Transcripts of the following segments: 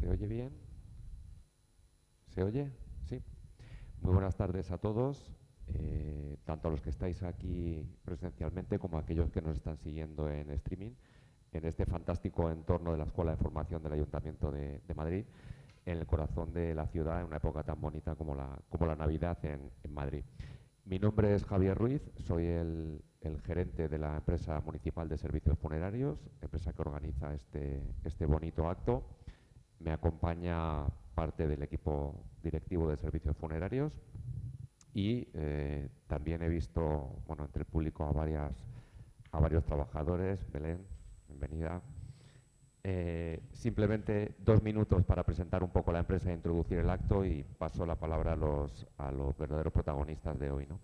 ¿Se oye bien? ¿Se oye? Sí. Muy buenas tardes a todos, tanto a los que estáis aquí presencialmente como a aquellos que nos están siguiendo en streaming, en este fantástico entorno de la Escuela de Formación del Ayuntamiento de Madrid, en el corazón de la ciudad, en una época tan bonita como la Navidad en Madrid. Mi nombre es Javier Ruiz, soy el gerente de la empresa municipal de servicios funerarios, empresa que organiza este bonito acto. Me acompaña parte del equipo directivo de servicios funerarios y también he visto, bueno, entre el público a varios trabajadores. Belén, bienvenida. Simplemente 2 minutos para presentar un poco la empresa e introducir el acto y paso la palabra a los verdaderos protagonistas de hoy, ¿no?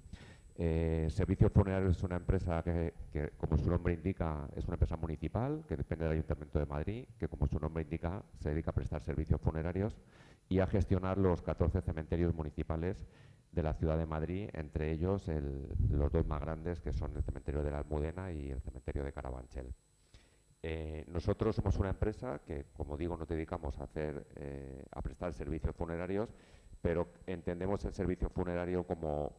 Servicios Funerarios es una empresa que, como su nombre indica, es una empresa municipal que depende del Ayuntamiento de Madrid, que, como su nombre indica, se dedica a prestar servicios funerarios y a gestionar los 14 cementerios municipales de la ciudad de Madrid, entre ellos los dos más grandes, que son el cementerio de la Almudena y el cementerio de Carabanchel. Nosotros somos una empresa que, como digo, nos dedicamos a prestar servicios funerarios, pero entendemos el servicio funerario como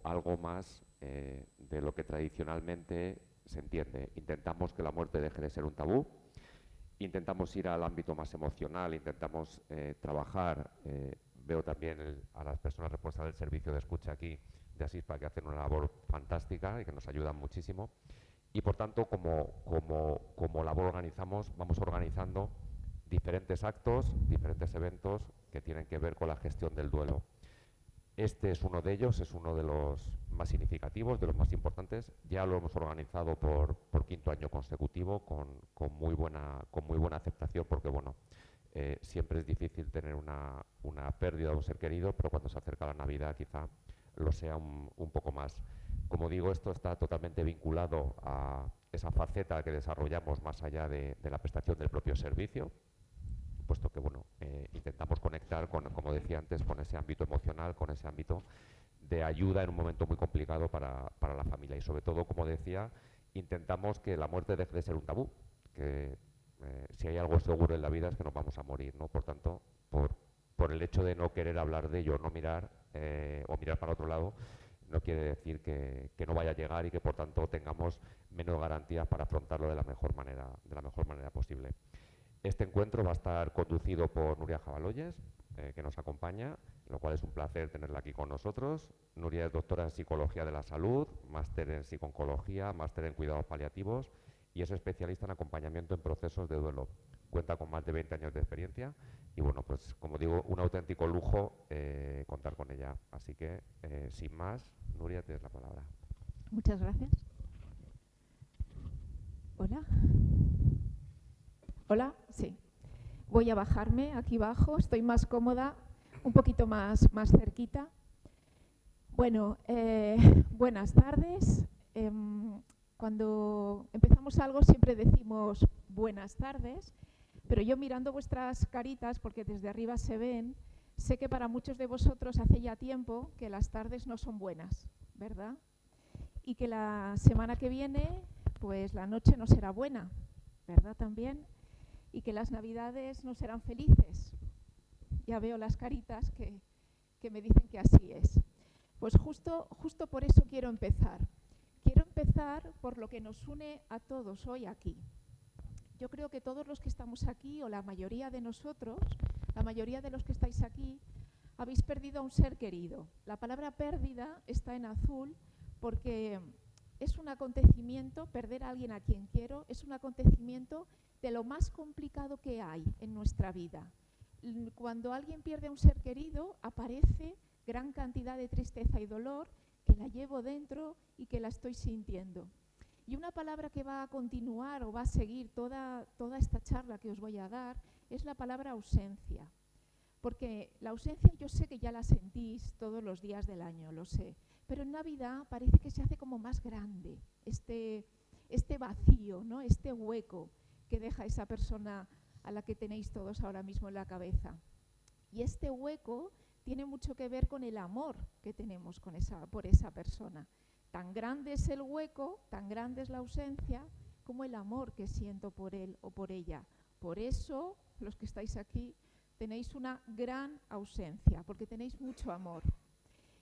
algo más de lo que tradicionalmente se entiende. Intentamos que la muerte deje de ser un tabú, intentamos ir al ámbito más emocional, intentamos trabajar, veo también a las personas responsables del servicio de escucha aquí de Asispa, que hacen una labor fantástica y que nos ayudan muchísimo. Y, por tanto, como labor organizamos, vamos organizando diferentes actos, diferentes eventos que tienen que ver con la gestión del duelo. Este es uno de ellos, es uno de los más significativos, de los más importantes. Ya lo hemos organizado por quinto año consecutivo con muy buena aceptación, porque bueno, siempre es difícil tener una pérdida de un ser querido, pero cuando se acerca la Navidad quizá lo sea un poco más. Como digo, esto está totalmente vinculado a esa faceta que desarrollamos más allá de la prestación del propio servicio, puesto que bueno, intentamos conectar, como decía antes, con ese ámbito emocional, con ese ámbito de ayuda en un momento muy complicado para la familia. Y sobre todo, como decía, intentamos que la muerte deje de ser un tabú, que si hay algo seguro en la vida es que nos vamos a morir, ¿no? Por tanto, por el hecho de no querer hablar de ello, no mirar o mirar para otro lado, no quiere decir que no vaya a llegar y que, por tanto, tengamos menos garantías para afrontarlo de la mejor manera posible. Este encuentro va a estar conducido por Nuria Jabaloyes, que nos acompaña, lo cual es un placer tenerla aquí con nosotros. Nuria es doctora en Psicología de la Salud, máster en Psiconcología, máster en Cuidados Paliativos y es especialista en acompañamiento en procesos de duelo. Cuenta con más de 20 años de experiencia y, bueno, pues como digo, un auténtico lujo contar con ella. Así que, sin más, Nuria, tienes la palabra. Muchas gracias. Hola. Hola, sí. Voy a bajarme aquí abajo, estoy más cómoda, un poquito más cerquita. Bueno, buenas tardes. Cuando empezamos algo siempre decimos buenas tardes, pero yo, mirando vuestras caritas, porque desde arriba se ven, sé que para muchos de vosotros hace ya tiempo que las tardes no son buenas, ¿verdad? Y que la semana que viene, pues la noche no será buena, ¿verdad? También. Y que las Navidades no serán felices. Ya veo las caritas que me dicen que así es. Pues justo por eso quiero empezar. Quiero empezar por lo que nos une a todos hoy aquí. Yo creo que todos los que estamos aquí, o la mayoría de nosotros, la mayoría de los que estáis aquí, habéis perdido a un ser querido. La palabra pérdida está en azul porque es un acontecimiento, perder a alguien a quien quiero, es un acontecimiento de lo más complicado que hay en nuestra vida. Cuando alguien pierde a un ser querido, aparece gran cantidad de tristeza y dolor que la llevo dentro y que la estoy sintiendo. Y una palabra que va a continuar o va a seguir toda esta charla que os voy a dar es la palabra ausencia. Porque la ausencia yo sé que ya la sentís todos los días del año, lo sé. Pero en Navidad parece que se hace como más grande este vacío, ¿no? Este hueco que deja esa persona a la que tenéis todos ahora mismo en la cabeza. Y este hueco tiene mucho que ver con el amor que tenemos por esa persona. Tan grande es el hueco, tan grande es la ausencia, como el amor que siento por él o por ella. Por eso, los que estáis aquí, tenéis una gran ausencia, porque tenéis mucho amor.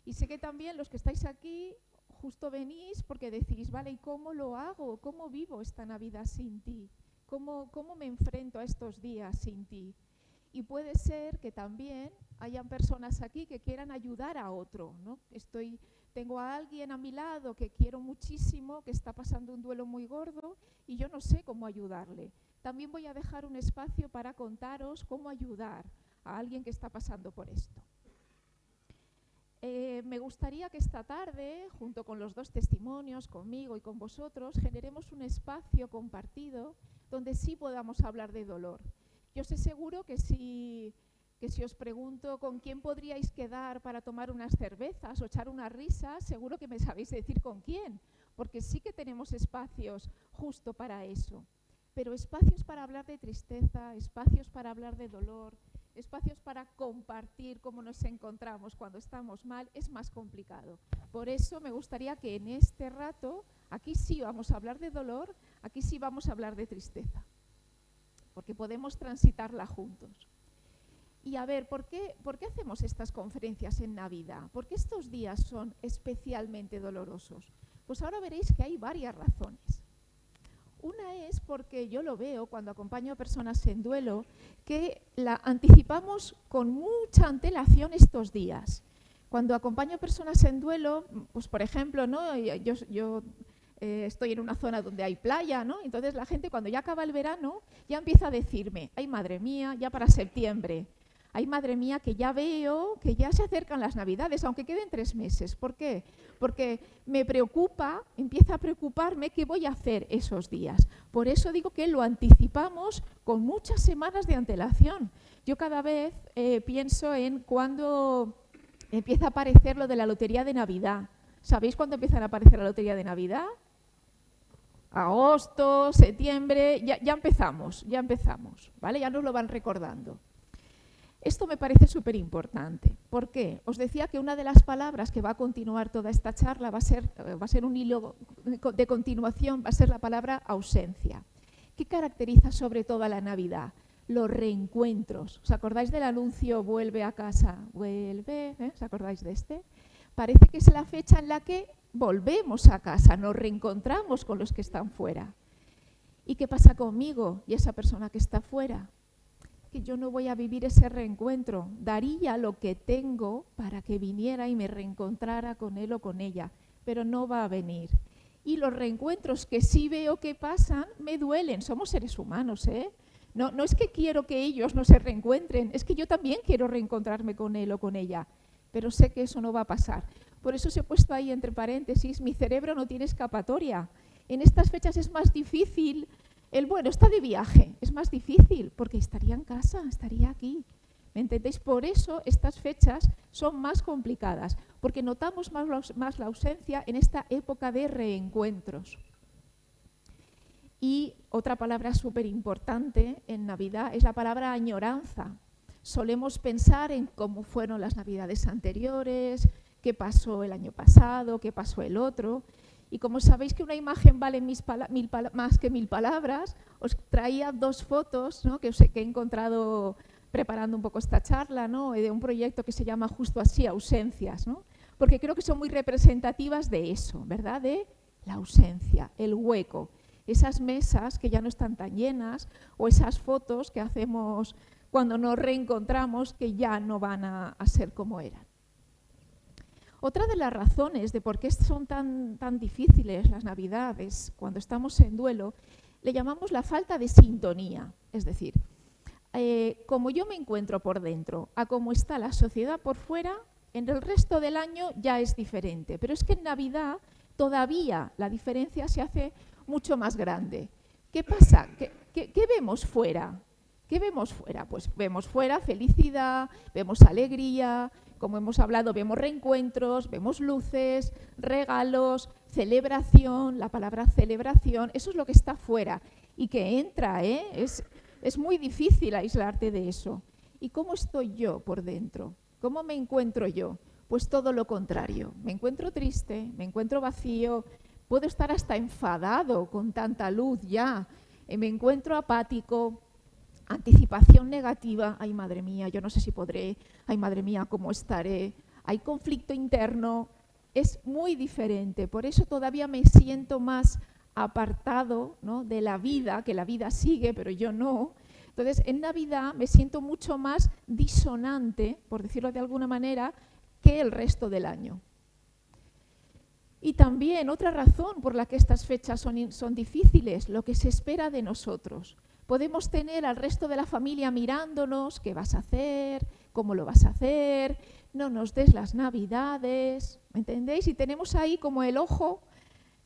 Y sé que también los que estáis aquí justo venís porque decís, vale, ¿y cómo lo hago? ¿Cómo vivo esta Navidad sin ti? ¿Cómo me enfrento a estos días sin ti? Y puede ser que también hayan personas aquí que quieran ayudar a otro, ¿no? Tengo a alguien a mi lado que quiero muchísimo, que está pasando un duelo muy gordo y yo no sé cómo ayudarle. También voy a dejar un espacio para contaros cómo ayudar a alguien que está pasando por esto. Me gustaría que esta tarde, junto con los dos testimonios, conmigo y con vosotros, generemos un espacio compartido donde sí podamos hablar de dolor. Yo sé seguro que si os pregunto con quién podríais quedar para tomar unas cervezas o echar unas risas, seguro que me sabéis decir con quién, porque sí que tenemos espacios justo para eso. Pero espacios para hablar de tristeza, espacios para hablar de dolor, espacios para compartir cómo nos encontramos cuando estamos mal, es más complicado. Por eso me gustaría que en este rato, aquí sí vamos a hablar de dolor, aquí sí vamos a hablar de tristeza, porque podemos transitarla juntos. Y a ver, ¿por qué hacemos estas conferencias en Navidad? ¿Por qué estos días son especialmente dolorosos? Pues ahora veréis que hay varias razones. Una es porque yo lo veo cuando acompaño a personas en duelo, que la anticipamos con mucha antelación estos días. Cuando acompaño a personas en duelo, pues por ejemplo, ¿no? yo estoy en una zona donde hay playa, ¿no? Entonces la gente cuando ya acaba el verano ya empieza a decirme, ay madre mía, ya para septiembre. Ay, madre mía, que ya veo que ya se acercan las Navidades, aunque queden 3 meses. ¿Por qué? Porque me preocupa, empieza a preocuparme qué voy a hacer esos días. Por eso digo que lo anticipamos con muchas semanas de antelación. Yo cada vez pienso en cuando empieza a aparecer lo de la lotería de Navidad. ¿Sabéis cuándo empieza a aparecer la lotería de Navidad? Agosto, septiembre, ya empezamos, ¿vale? Ya nos lo van recordando. Esto me parece súper importante. ¿Por qué? Os decía que una de las palabras que va a continuar toda esta charla va a ser un hilo de continuación, va a ser la palabra ausencia. ¿Qué caracteriza sobre todo a la Navidad? Los reencuentros. ¿Os acordáis del anuncio vuelve a casa? Vuelve, ¿os acordáis de este? Parece que es la fecha en la que volvemos a casa, nos reencontramos con los que están fuera. ¿Y qué pasa conmigo y esa persona que está fuera? Que yo no voy a vivir ese reencuentro. Daría lo que tengo para que viniera y me reencontrara con él o con ella, pero no va a venir. Y los reencuentros que sí veo que pasan me duelen. Somos seres humanos, ¿eh? No es que quiero que ellos no se reencuentren, es que yo también quiero reencontrarme con él o con ella, pero sé que eso no va a pasar. Por eso se he puesto ahí entre paréntesis, mi cerebro no tiene escapatoria. En estas fechas es más difícil. Bueno, está de viaje, es más difícil, porque estaría en casa, estaría aquí. ¿Me entendéis? Por eso estas fechas son más complicadas, porque notamos más la ausencia en esta época de reencuentros. Y otra palabra súper importante en Navidad es la palabra añoranza. Solemos pensar en cómo fueron las Navidades anteriores, qué pasó el año pasado, qué pasó el otro. Y como sabéis que una imagen vale más que 1000 palabras, os traía 2 fotos, ¿no? que he encontrado preparando un poco esta charla, ¿no? de un proyecto que se llama justo así, Ausencias, ¿no? Porque creo que son muy representativas de eso, ¿verdad? De la ausencia, el hueco, esas mesas que ya no están tan llenas o esas fotos que hacemos cuando nos reencontramos que ya no van a ser como eran. Otra de las razones de por qué son tan difíciles las Navidades cuando estamos en duelo, le llamamos la falta de sintonía. Es decir, como yo me encuentro por dentro a cómo está la sociedad por fuera, en el resto del año ya es diferente. Pero es que en Navidad todavía la diferencia se hace mucho más grande. ¿Qué pasa? ¿Qué vemos fuera? ¿Qué vemos fuera? Pues vemos fuera felicidad, vemos alegría, como hemos hablado, vemos reencuentros, vemos luces, regalos, celebración, la palabra celebración, eso es lo que está fuera y que entra, ¿eh? Es muy difícil aislarte de eso. ¿Y cómo estoy yo por dentro? ¿Cómo me encuentro yo? Pues todo lo contrario, me encuentro triste, me encuentro vacío, puedo estar hasta enfadado con tanta luz ya, me encuentro apático, anticipación negativa, ay madre mía, yo no sé si podré, ay madre mía, cómo estaré, hay conflicto interno, es muy diferente. Por eso todavía me siento más apartado, ¿no?, de la vida, que la vida sigue, pero yo no. Entonces, en Navidad me siento mucho más disonante, por decirlo de alguna manera, que el resto del año. Y también otra razón por la que estas fechas son difíciles, lo que se espera de nosotros. Podemos tener al resto de la familia mirándonos, ¿qué vas a hacer? ¿Cómo lo vas a hacer? No nos des las Navidades, ¿me entendéis? Y tenemos ahí como el ojo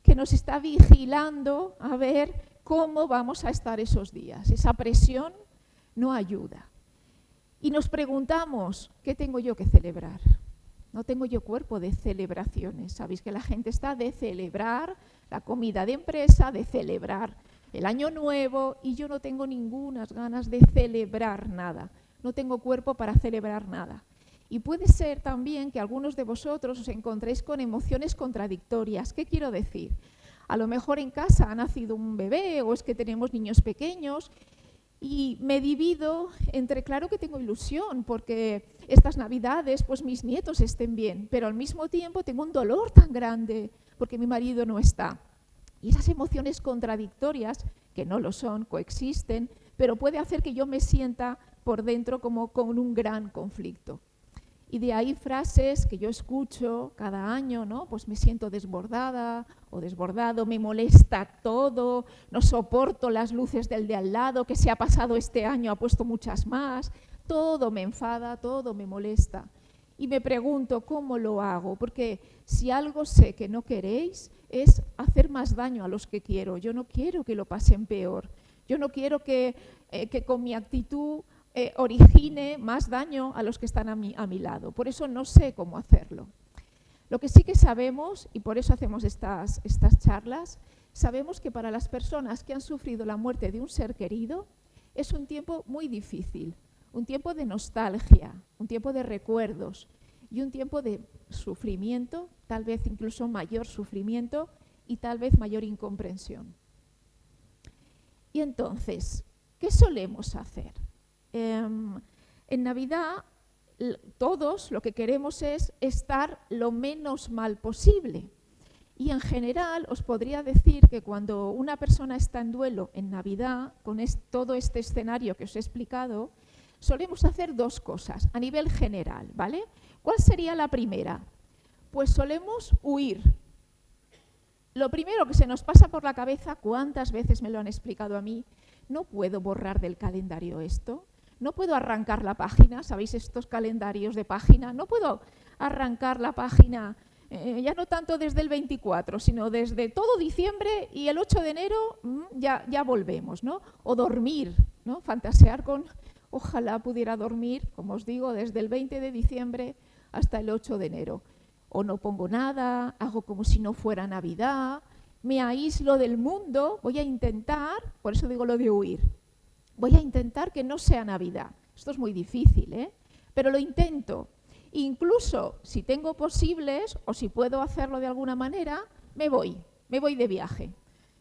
que nos está vigilando a ver cómo vamos a estar esos días. Esa presión no ayuda. Y nos preguntamos, ¿qué tengo yo que celebrar? No tengo yo cuerpo de celebraciones. Sabéis que la gente está de celebrar la comida de empresa, de celebrar el año nuevo, y yo no tengo ninguna ganas de celebrar nada. No tengo cuerpo para celebrar nada. Y puede ser también que algunos de vosotros os encontréis con emociones contradictorias. ¿Qué quiero decir? A lo mejor en casa ha nacido un bebé o es que tenemos niños pequeños y me divido entre, claro que tengo ilusión porque estas Navidades pues mis nietos estén bien, pero al mismo tiempo tengo un dolor tan grande porque mi marido no está. Y esas emociones contradictorias, que no lo son, coexisten, pero puede hacer que yo me sienta por dentro como con un gran conflicto. Y de ahí frases que yo escucho cada año, ¿no? Pues me siento desbordada o desbordado, me molesta todo, no soporto las luces del de al lado, que se ha pasado este año, ha puesto muchas más, todo me enfada, todo me molesta. Y me pregunto, ¿cómo lo hago? Porque si algo sé que no queréis es hacer más daño a los que quiero. Yo no quiero que lo pasen peor. Yo no quiero que con mi actitud origine más daño a los que están a mi lado. Por eso no sé cómo hacerlo. Lo que sí que sabemos, y por eso hacemos estas charlas, sabemos que para las personas que han sufrido la muerte de un ser querido es un tiempo muy difícil, un tiempo de nostalgia, un tiempo de recuerdos y un tiempo de sufrimiento, tal vez incluso mayor sufrimiento y tal vez mayor incomprensión. Y entonces, ¿qué solemos hacer? En Navidad todos lo que queremos es estar lo menos mal posible. Y en general os podría decir que cuando una persona está en duelo en Navidad, con todo este escenario que os he explicado, solemos hacer dos cosas a nivel general, ¿vale? ¿Cuál sería la primera? Pues solemos huir. Lo primero que se nos pasa por la cabeza, ¿cuántas veces me lo han explicado a mí? No puedo borrar del calendario esto. No puedo arrancar la página, ¿sabéis estos calendarios de página? No puedo arrancar la página, ya no tanto desde el 24, sino desde todo diciembre y el 8 de enero ya volvemos, ¿no? O dormir, ¿no? Fantasear con, ojalá pudiera dormir, como os digo, desde el 20 de diciembre hasta el 8 de enero. O no pongo nada, hago como si no fuera Navidad, me aíslo del mundo, voy a intentar, por eso digo lo de huir. Voy a intentar que no sea Navidad. Esto es muy difícil, ¿eh? Pero lo intento. Incluso si tengo posibles o si puedo hacerlo de alguna manera, me voy de viaje.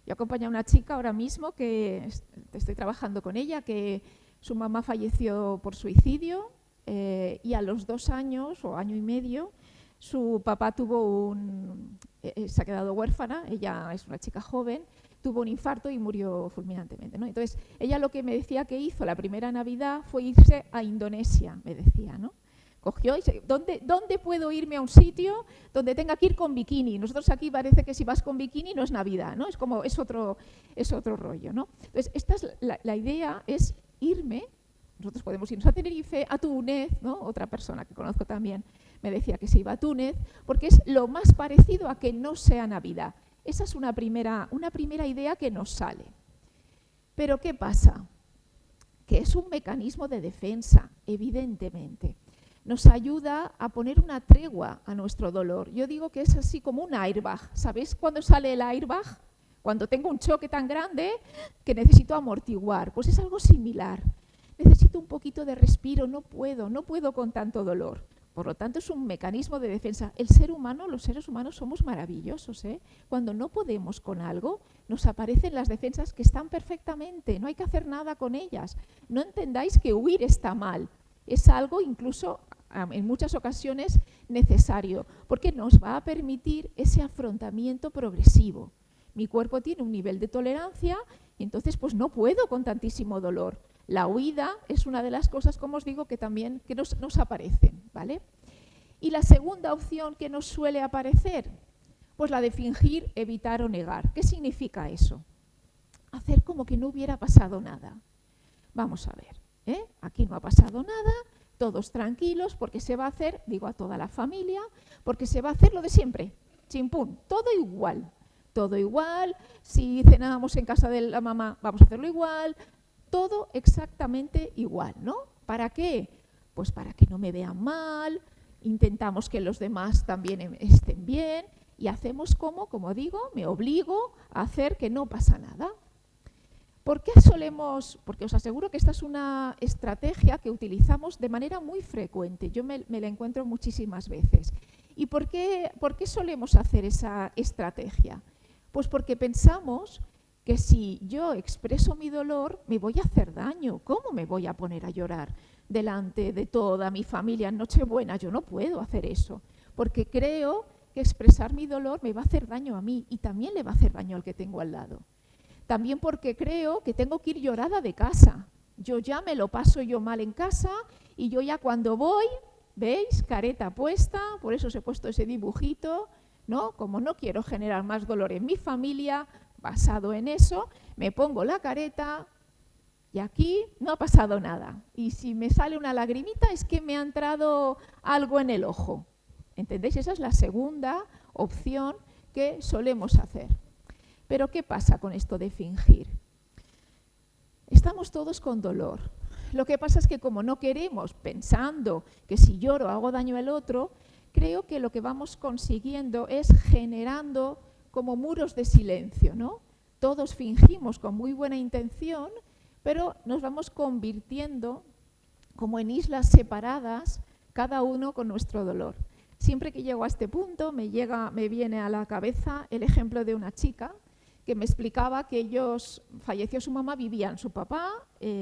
Yo acompaño a una chica ahora mismo que estoy trabajando con ella, que su mamá falleció por suicidio y a los 2 años o año y medio su papá se ha quedado huérfana, ella es una chica joven, tuvo un infarto y murió fulminantemente, ¿no? Entonces, ella lo que me decía que hizo la primera Navidad fue irse a Indonesia, me decía, ¿no? Cogió y ¿dónde puedo irme a un sitio donde tenga que ir con bikini? Nosotros aquí parece que si vas con bikini no es Navidad, ¿no? Es otro rollo, ¿no? Entonces, la idea es irme. Nosotros podemos irnos a Tenerife, a Túnez, ¿no? Otra persona que conozco también me decía que se iba a Túnez, porque es lo más parecido a que no sea Navidad. Esa es una primera idea que nos sale. Pero ¿qué pasa? Que es un mecanismo de defensa, evidentemente. Nos ayuda a poner una tregua a nuestro dolor. Yo digo que es así como un airbag. ¿Sabéis cuándo sale el airbag? Cuando tengo un choque tan grande que necesito amortiguar. Pues es algo similar. Necesito un poquito de respiro, no puedo con tanto dolor. Por lo tanto, es un mecanismo de defensa. El ser humano, los seres humanos somos maravillosos, ¿eh? Cuando no podemos con algo, nos aparecen las defensas que están perfectamente, no hay que hacer nada con ellas. No entendáis que huir está mal, es algo incluso en muchas ocasiones necesario, porque nos va a permitir ese afrontamiento progresivo. Mi cuerpo tiene un nivel de tolerancia y entonces pues no puedo con tantísimo dolor. La huida es una de las cosas, como os digo, que también nos aparecen, ¿vale? Y la segunda opción que nos suele aparecer, pues la de fingir, evitar o negar. ¿Qué significa eso? Hacer como que no hubiera pasado nada. Vamos a ver, ¿eh? Aquí no ha pasado nada, todos tranquilos, porque se va a hacer, digo a toda la familia, porque se va a hacer lo de siempre, chimpún, todo igual. Todo igual, si cenábamos en casa de la mamá, vamos a hacerlo igual, todo exactamente igual, ¿no? ¿Para qué? Pues para que no me vean mal, intentamos que los demás también estén bien y hacemos como digo, me obligo a hacer que no pasa nada. ¿Por qué solemos? Porque os aseguro que esta es una estrategia que utilizamos de manera muy frecuente, yo me la encuentro muchísimas veces. ¿Y por qué solemos hacer esa estrategia? Pues porque pensamos que si yo expreso mi dolor, me voy a hacer daño. ¿Cómo me voy a poner a llorar delante de toda mi familia en Nochebuena? Yo no puedo hacer eso, porque creo que expresar mi dolor me va a hacer daño a mí y también le va a hacer daño al que tengo al lado. También porque creo que tengo que ir llorada de casa. Yo ya me lo paso yo mal en casa y yo ya cuando voy, ¿veis? Careta puesta, por eso os he puesto ese dibujito, ¿no? Como no quiero generar más dolor en mi familia, basado en eso, me pongo la careta y aquí no ha pasado nada. Y si me sale una lagrimita es que me ha entrado algo en el ojo. ¿Entendéis? Esa es la segunda opción que solemos hacer. Pero ¿qué pasa con esto de fingir? Estamos todos con dolor. Lo que pasa es que como no queremos, pensando que si lloro hago daño al otro, creo que lo que vamos consiguiendo es generando como muros de silencio, ¿no? Todos fingimos con muy buena intención, pero nos vamos convirtiendo como en islas separadas, cada uno con nuestro dolor. Siempre que llego a este punto me viene a la cabeza el ejemplo de una chica que me explicaba que falleció su mamá, vivían su papá,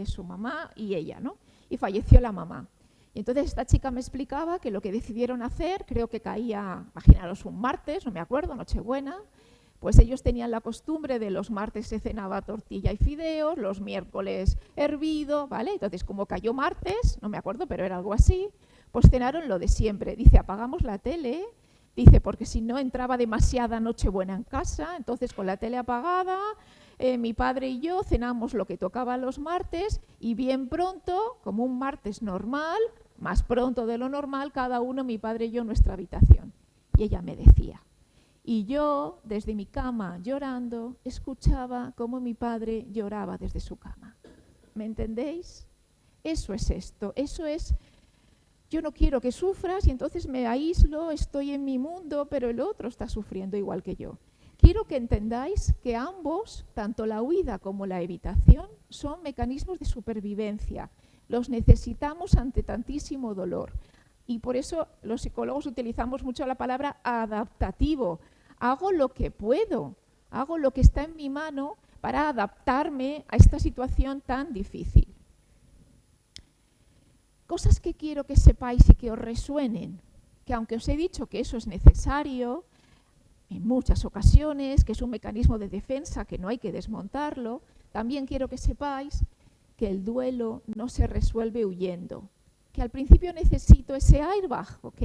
su mamá y ella, ¿no? Y falleció la mamá. Y entonces esta chica me explicaba que lo que decidieron hacer, creo que caía, imaginaros, un martes, no me acuerdo, Nochebuena, pues ellos tenían la costumbre de los martes se cenaba tortilla y fideos, los miércoles hervido, ¿vale? Entonces como cayó martes, no me acuerdo, pero era algo así, pues cenaron lo de siempre. Dice, apagamos la tele, dice, porque si no entraba demasiada Nochebuena en casa, entonces con la tele apagada, mi padre y yo cenamos lo que tocaba los martes y bien pronto, como un martes normal, más pronto de lo normal, cada uno, mi padre y yo, en nuestra habitación. Y ella me decía, y yo desde mi cama llorando escuchaba cómo mi padre lloraba desde su cama. ¿Me entendéis? Eso es esto, eso es, yo no quiero que sufras y entonces me aíslo, estoy en mi mundo, pero el otro está sufriendo igual que yo. Quiero que entendáis que ambos, tanto la huida como la evitación, son mecanismos de supervivencia. Los necesitamos ante tantísimo dolor. Y por eso los psicólogos utilizamos mucho la palabra adaptativo. Hago lo que puedo, hago lo que está en mi mano para adaptarme a esta situación tan difícil. Cosas que quiero que sepáis y que os resuenen, que aunque os he dicho que eso es necesario, en muchas ocasiones, que es un mecanismo de defensa que no hay que desmontarlo, también quiero que sepáis que el duelo no se resuelve huyendo, que al principio necesito ese airbag, ok,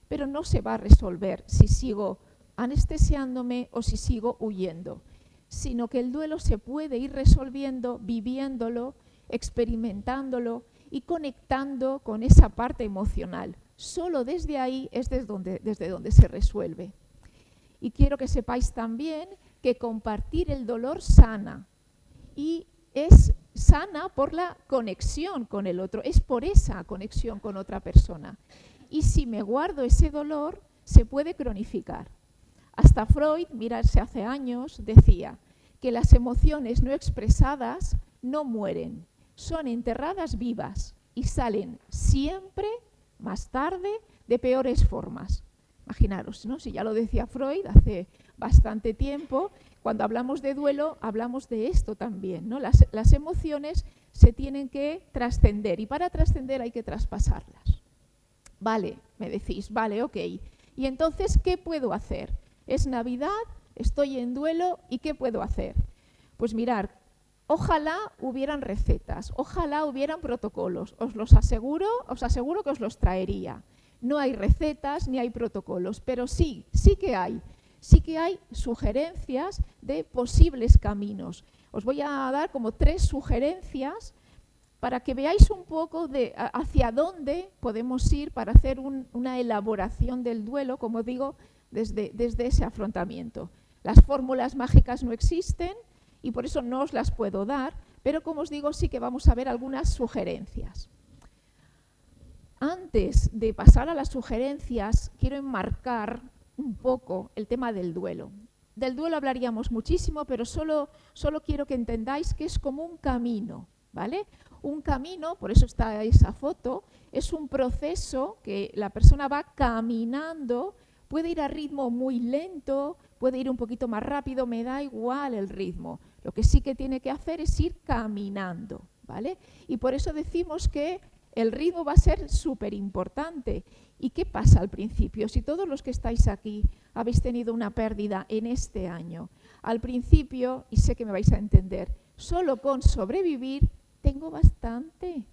pero no se va a resolver si sigo anestesiándome o si sigo huyendo, sino que el duelo se puede ir resolviendo, viviéndolo, experimentándolo y conectando con esa parte emocional. Solo desde ahí es desde donde se resuelve. Y quiero que sepáis también que compartir el dolor sana. Y es sana por la conexión con el otro, es por esa conexión con otra persona. Y si me guardo ese dolor, se puede cronificar. Hasta Freud, mirarse hace años, decía que las emociones no expresadas no mueren, son enterradas vivas y salen siempre más tarde, de peores formas. Imaginaros, ¿no? Si ya lo decía Freud hace bastante tiempo, cuando hablamos de duelo hablamos de esto también, ¿no? Las emociones se tienen que trascender y para trascender hay que traspasarlas. Vale, me decís, vale, ok. Y entonces, ¿qué puedo hacer? Es Navidad, estoy en duelo y ¿qué puedo hacer? Pues mirar, ojalá hubieran recetas, ojalá hubieran protocolos, os aseguro que os los traería. No hay recetas ni hay protocolos, pero sí que hay sugerencias de posibles caminos. Os voy a dar como 3 sugerencias para que veáis un poco de hacia dónde podemos ir para hacer una elaboración del duelo, como digo, desde ese afrontamiento. Las fórmulas mágicas no existen y por eso no os las puedo dar, pero como os digo, sí que vamos a ver algunas sugerencias. Antes de pasar a las sugerencias, quiero enmarcar un poco el tema del duelo. Del duelo hablaríamos muchísimo, pero solo quiero que entendáis que es como un camino, ¿vale? Un camino, por eso está esa foto, es un proceso que la persona va caminando, puede ir a ritmo muy lento, puede ir un poquito más rápido, me da igual el ritmo. Lo que sí que tiene que hacer es ir caminando, ¿vale? Y por eso decimos que el ritmo va a ser súper importante. ¿Y qué pasa al principio? Si todos los que estáis aquí habéis tenido una pérdida en este año, al principio, y sé que me vais a entender, solo con sobrevivir tengo bastante.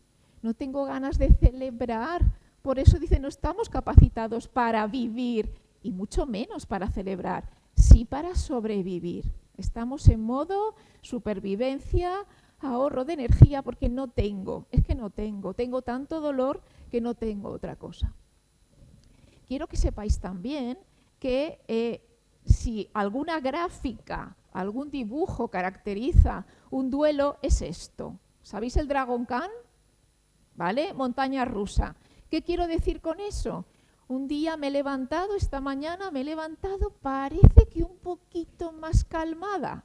No tengo ganas de celebrar. Por eso dice, no estamos capacitados para vivir y mucho menos para celebrar, sí para sobrevivir. Estamos en modo supervivencia, ahorro de energía porque no tengo, tengo tanto dolor que no tengo otra cosa. Quiero que sepáis también que si alguna gráfica, algún dibujo caracteriza un duelo, es esto. ¿Sabéis el Dragon Khan? ¿Vale? Montaña rusa. ¿Qué quiero decir con eso? Un día me he levantado, esta mañana me he levantado, parece que un poquito más calmada.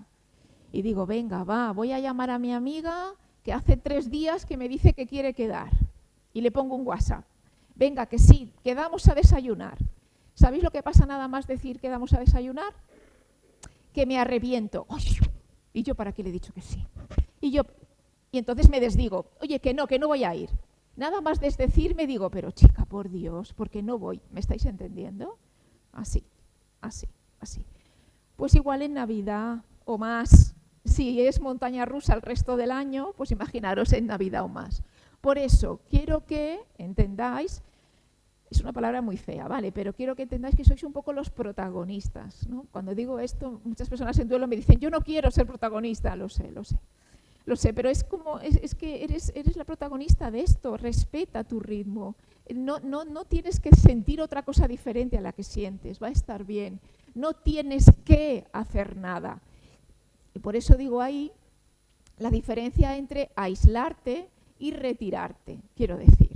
Y digo, venga, voy a llamar a mi amiga que hace 3 días que me dice que quiere quedar. Y le pongo un WhatsApp. Venga, que sí, quedamos a desayunar. ¿Sabéis lo que pasa nada más decir quedamos a desayunar? Que me arrepiento. ¿Y yo para qué le he dicho que sí? Y entonces me desdigo. Oye, que no voy a ir. Nada más desdecirme digo, pero chica, por Dios, ¿por qué no voy? ¿Me estáis entendiendo? Así. Pues igual en Navidad o más. Si es montaña rusa el resto del año, pues imaginaros en Navidad o más. Por eso quiero que entendáis, es una palabra muy fea, ¿vale? Pero quiero que entendáis que sois un poco los protagonistas, ¿no? Cuando digo esto, muchas personas en duelo me dicen, yo no quiero ser protagonista, lo sé, pero es que eres la protagonista de esto, respeta tu ritmo, no tienes que sentir otra cosa diferente a la que sientes, va a estar bien, no tienes que hacer nada. Y por eso digo ahí la diferencia entre aislarte y retirarte, quiero decir.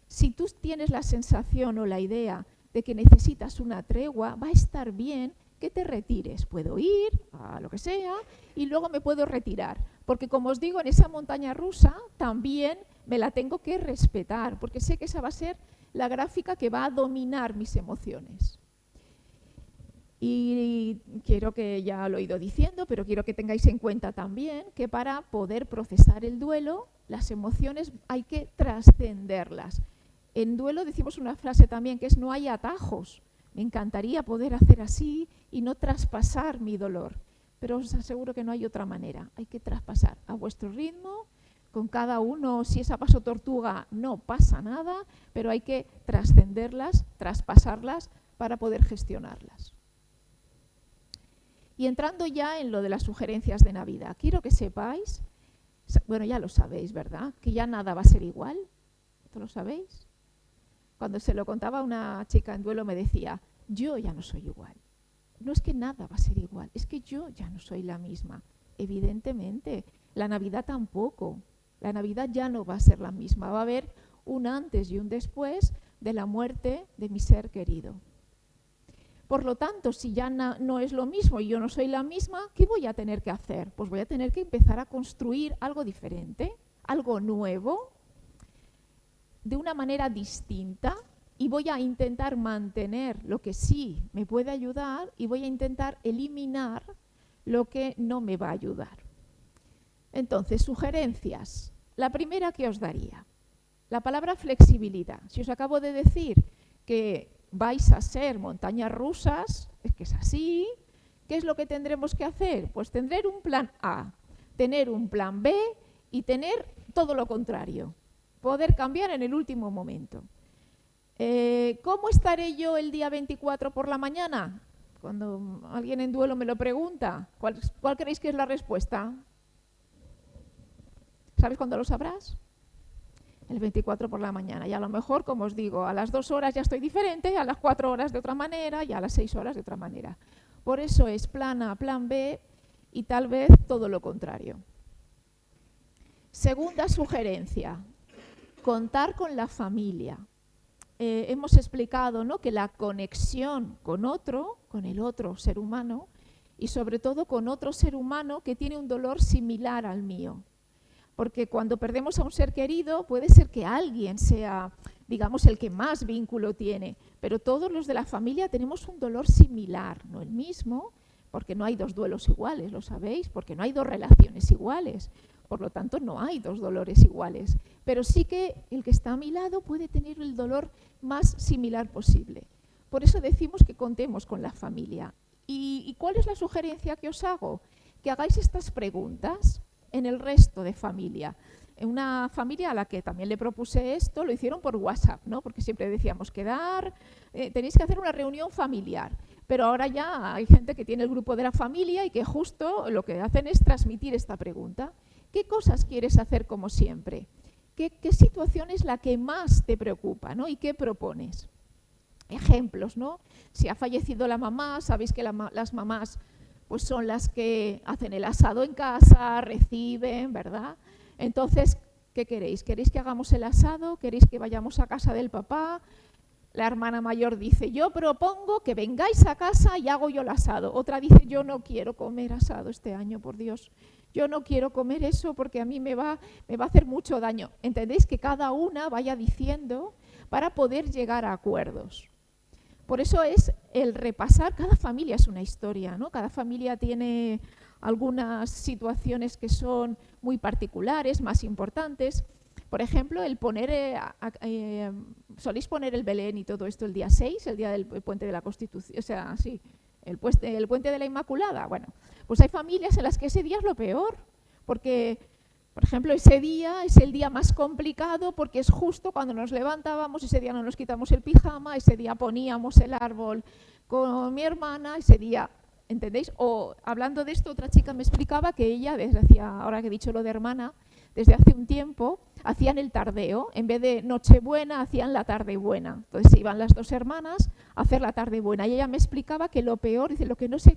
Si tú tienes la sensación o la idea de que necesitas una tregua, va a estar bien que te retires. Puedo ir a lo que sea y luego me puedo retirar. Porque como os digo, en esa montaña rusa también me la tengo que respetar, porque sé que esa va a ser la gráfica que va a dominar mis emociones. Y quiero que, ya lo he ido diciendo, pero quiero que tengáis en cuenta también que para poder procesar el duelo, las emociones hay que trascenderlas. En duelo decimos una frase también que es no hay atajos. Me encantaría poder hacer así y no traspasar mi dolor, pero os aseguro que no hay otra manera. Hay que traspasar a vuestro ritmo, con cada uno, si es a paso tortuga no pasa nada, pero hay que trascenderlas, traspasarlas para poder gestionarlas. Y entrando ya en lo de las sugerencias de Navidad, quiero que sepáis, bueno, ya lo sabéis, ¿verdad? Que ya nada va a ser igual. ¿Esto lo sabéis? Cuando se lo contaba a una chica en duelo me decía, yo ya no soy igual. No es que nada va a ser igual, es que yo ya no soy la misma. Evidentemente, la Navidad tampoco. La Navidad ya no va a ser la misma. Va a haber un antes y un después de la muerte de mi ser querido. Por lo tanto, si ya no es lo mismo y yo no soy la misma, ¿qué voy a tener que hacer? Pues voy a tener que empezar a construir algo diferente, algo nuevo, de una manera distinta, y voy a intentar mantener lo que sí me puede ayudar y voy a intentar eliminar lo que no me va a ayudar. Entonces, sugerencias. La primera que os daría, la palabra flexibilidad. Si os acabo de decir que vais a ser montañas rusas, es que es así. ¿Qué es lo que tendremos que hacer? Pues tener un plan A, tener un plan B y tener todo lo contrario. Poder cambiar en el último momento. ¿Cómo estaré yo el día 24 por la mañana? Cuando alguien en duelo me lo pregunta, ¿cuál creéis que es la respuesta? ¿Sabes cuándo lo sabrás? El 24 por la mañana. Y a lo mejor, como os digo, a las 2 horas ya estoy diferente, a las 4 horas de otra manera y a las 6 horas de otra manera. Por eso es plan A, plan B y tal vez todo lo contrario. Segunda sugerencia, contar con la familia. Hemos explicado, ¿no?, que la conexión con el otro ser humano y sobre todo con otro ser humano que tiene un dolor similar al mío. Porque cuando perdemos a un ser querido puede ser que alguien sea, digamos, el que más vínculo tiene, pero todos los de la familia tenemos un dolor similar, no el mismo, porque no hay dos duelos iguales, lo sabéis, porque no hay dos relaciones iguales. Por lo tanto, no hay dos dolores iguales. Pero sí que el que está a mi lado puede tener el dolor más similar posible. Por eso decimos que contemos con la familia. ¿Y cuál es la sugerencia que os hago? Que hagáis estas preguntas en el resto de familia. En una familia a la que también le propuse esto, lo hicieron por WhatsApp, ¿no? Porque siempre decíamos tenéis que hacer una reunión familiar. Pero ahora ya hay gente que tiene el grupo de la familia y que justo lo que hacen es transmitir esta pregunta. ¿Qué cosas quieres hacer como siempre? ¿Qué situación es la que más te preocupa, ¿no? ¿Y qué propones? Ejemplos, ¿no? Si ha fallecido la mamá, sabéis que las mamás pues son las que hacen el asado en casa, reciben, ¿verdad? Entonces, ¿qué queréis? ¿Queréis que hagamos el asado? ¿Queréis que vayamos a casa del papá? La hermana mayor dice, yo propongo que vengáis a casa y hago yo el asado. Otra dice, yo no quiero comer asado este año, por Dios. Yo no quiero comer eso porque a mí me va a hacer mucho daño. ¿Entendéis? Que cada una vaya diciendo para poder llegar a acuerdos. Por eso es el repasar, cada familia es una historia, ¿no? Cada familia tiene algunas situaciones que son muy particulares, más importantes. Por ejemplo, el poner, soléis poner el Belén y todo esto el día 6, el día del puente de la Constitución, o sea, sí, el puente de la Inmaculada. Bueno, pues hay familias en las que ese día es lo peor, porque, por ejemplo, ese día es el día más complicado porque es justo cuando nos levantábamos, ese día no nos quitamos el pijama, ese día poníamos el árbol con mi hermana, ese día, ¿entendéis? O hablando de esto, otra chica me explicaba que ella, ahora que he dicho lo de hermana, desde hace un tiempo hacían el tardeo, en vez de Nochebuena hacían la tarde buena. Entonces se iban las dos hermanas a hacer la tarde buena y ella me explicaba que lo peor, dice, lo que no sé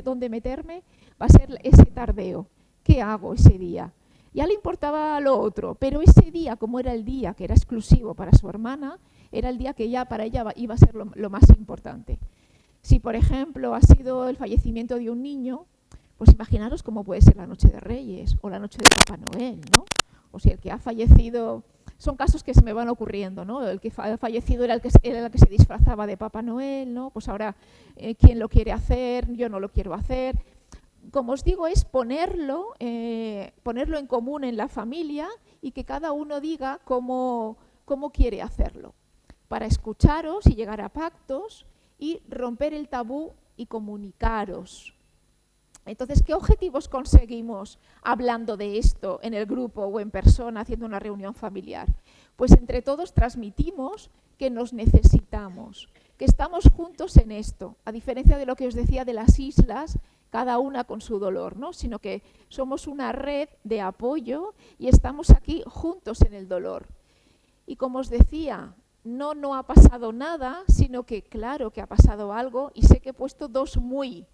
dónde meterme va a ser ese tardeo. ¿Qué hago ese día? Ya le importaba lo otro, pero ese día, como era el día que era exclusivo para su hermana, era el día que ya para ella iba a ser lo más importante. Si, por ejemplo, ha sido el fallecimiento de un niño, pues imaginaros cómo puede ser la noche de Reyes o la noche de Papá Noel, ¿no? O si el que ha fallecido, son casos que se me van ocurriendo, ¿no? El que ha fallecido era el que se disfrazaba de Papá Noel, ¿no? Pues ahora, ¿quién lo quiere hacer? Yo no lo quiero hacer. Como os digo, es ponerlo en común en la familia y que cada uno diga cómo quiere hacerlo, para escucharos y llegar a pactos y romper el tabú y comunicaros. Entonces, ¿qué objetivos conseguimos hablando de esto en el grupo o en persona, haciendo una reunión familiar? Pues entre todos transmitimos que nos necesitamos, que estamos juntos en esto, a diferencia de lo que os decía de las islas, cada una con su dolor, ¿no? Sino que somos una red de apoyo y estamos aquí juntos en el dolor. Y como os decía, no ha pasado nada, sino que claro que ha pasado algo y sé que he puesto dos muy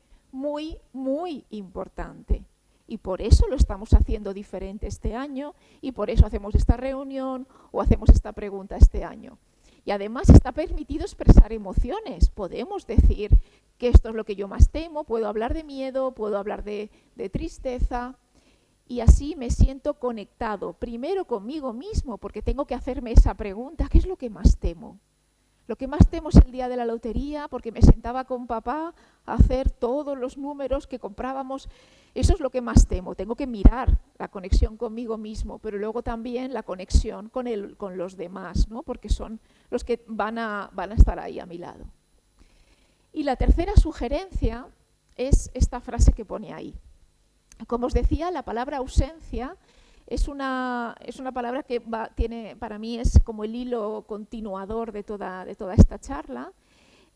importante. Y por eso lo estamos haciendo diferente este año y por eso hacemos esta reunión o hacemos esta pregunta este año. Y además está permitido expresar emociones. Podemos decir que esto es lo que yo más temo, puedo hablar de miedo, puedo hablar de tristeza y así me siento conectado, primero conmigo mismo, porque tengo que hacerme esa pregunta, ¿qué es lo que más temo? Lo que más temo es el día de la lotería, porque me sentaba con papá a hacer todos los números que comprábamos. Eso es lo que más temo. Tengo que mirar la conexión conmigo mismo, pero luego también la conexión con los demás, ¿no? Porque son los que van a estar ahí a mi lado. Y la tercera sugerencia es esta frase que pone ahí. Como os decía, la palabra ausencia es una palabra que tiene, para mí es como el hilo continuador de toda esta charla.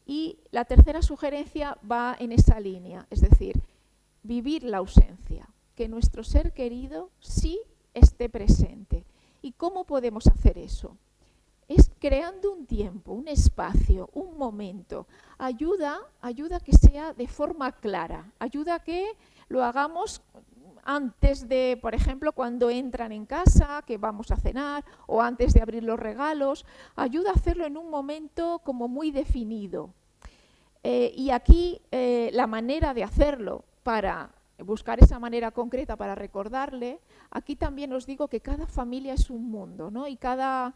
Y la tercera sugerencia va en esa línea, es decir, vivir la ausencia, que nuestro ser querido sí esté presente. ¿Y cómo podemos hacer eso? Es creando un tiempo, un espacio, un momento. Ayuda a que sea de forma clara, ayuda a que lo hagamos antes de, por ejemplo, cuando entran en casa, que vamos a cenar, o antes de abrir los regalos. Ayuda a hacerlo en un momento como muy definido. Y aquí la manera de hacerlo, para buscar esa manera concreta para recordarle, aquí también os digo que cada familia es un mundo, ¿no? y cada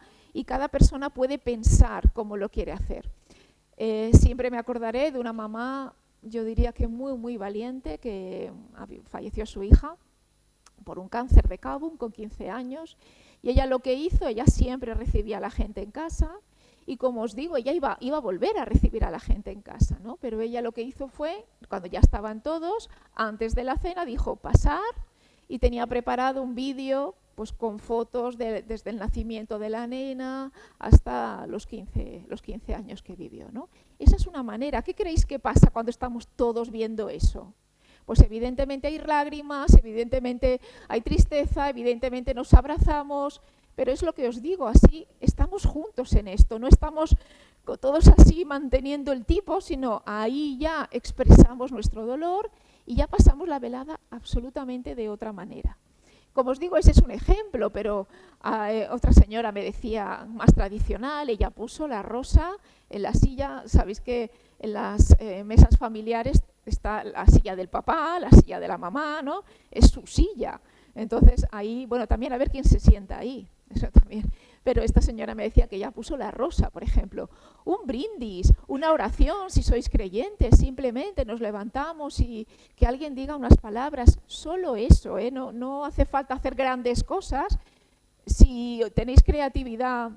persona puede pensar cómo lo quiere hacer. Siempre me acordaré de una mamá, yo diría que muy, muy valiente, que falleció su hija por un cáncer de Cabum con 15 años, y ella lo que hizo, ella siempre recibía a la gente en casa, y como os digo, ella iba a volver a recibir a la gente en casa, ¿no? Pero ella lo que hizo fue, cuando ya estaban todos, antes de la cena dijo pasar, y tenía preparado un vídeo pues, con fotos desde el nacimiento de la nena hasta los 15 años que vivió, ¿no? Esa es una manera. ¿Qué creéis que pasa cuando estamos todos viendo eso? Pues evidentemente hay lágrimas, evidentemente hay tristeza, evidentemente nos abrazamos, pero es lo que os digo, así estamos juntos en esto, no estamos todos así manteniendo el tipo, sino ahí ya expresamos nuestro dolor y ya pasamos la velada absolutamente de otra manera. Como os digo, ese es un ejemplo, pero otra señora me decía más tradicional, ella puso la rosa en la silla. Sabéis que en las mesas familiares está la silla del papá, la silla de la mamá, ¿no? Es su silla. Entonces ahí, bueno, también a ver quién se sienta ahí, eso también. Pero esta señora me decía que ella puso la rosa, por ejemplo. Un brindis, una oración, si sois creyentes, simplemente nos levantamos y que alguien diga unas palabras, solo eso, no hace falta hacer grandes cosas. Si tenéis creatividad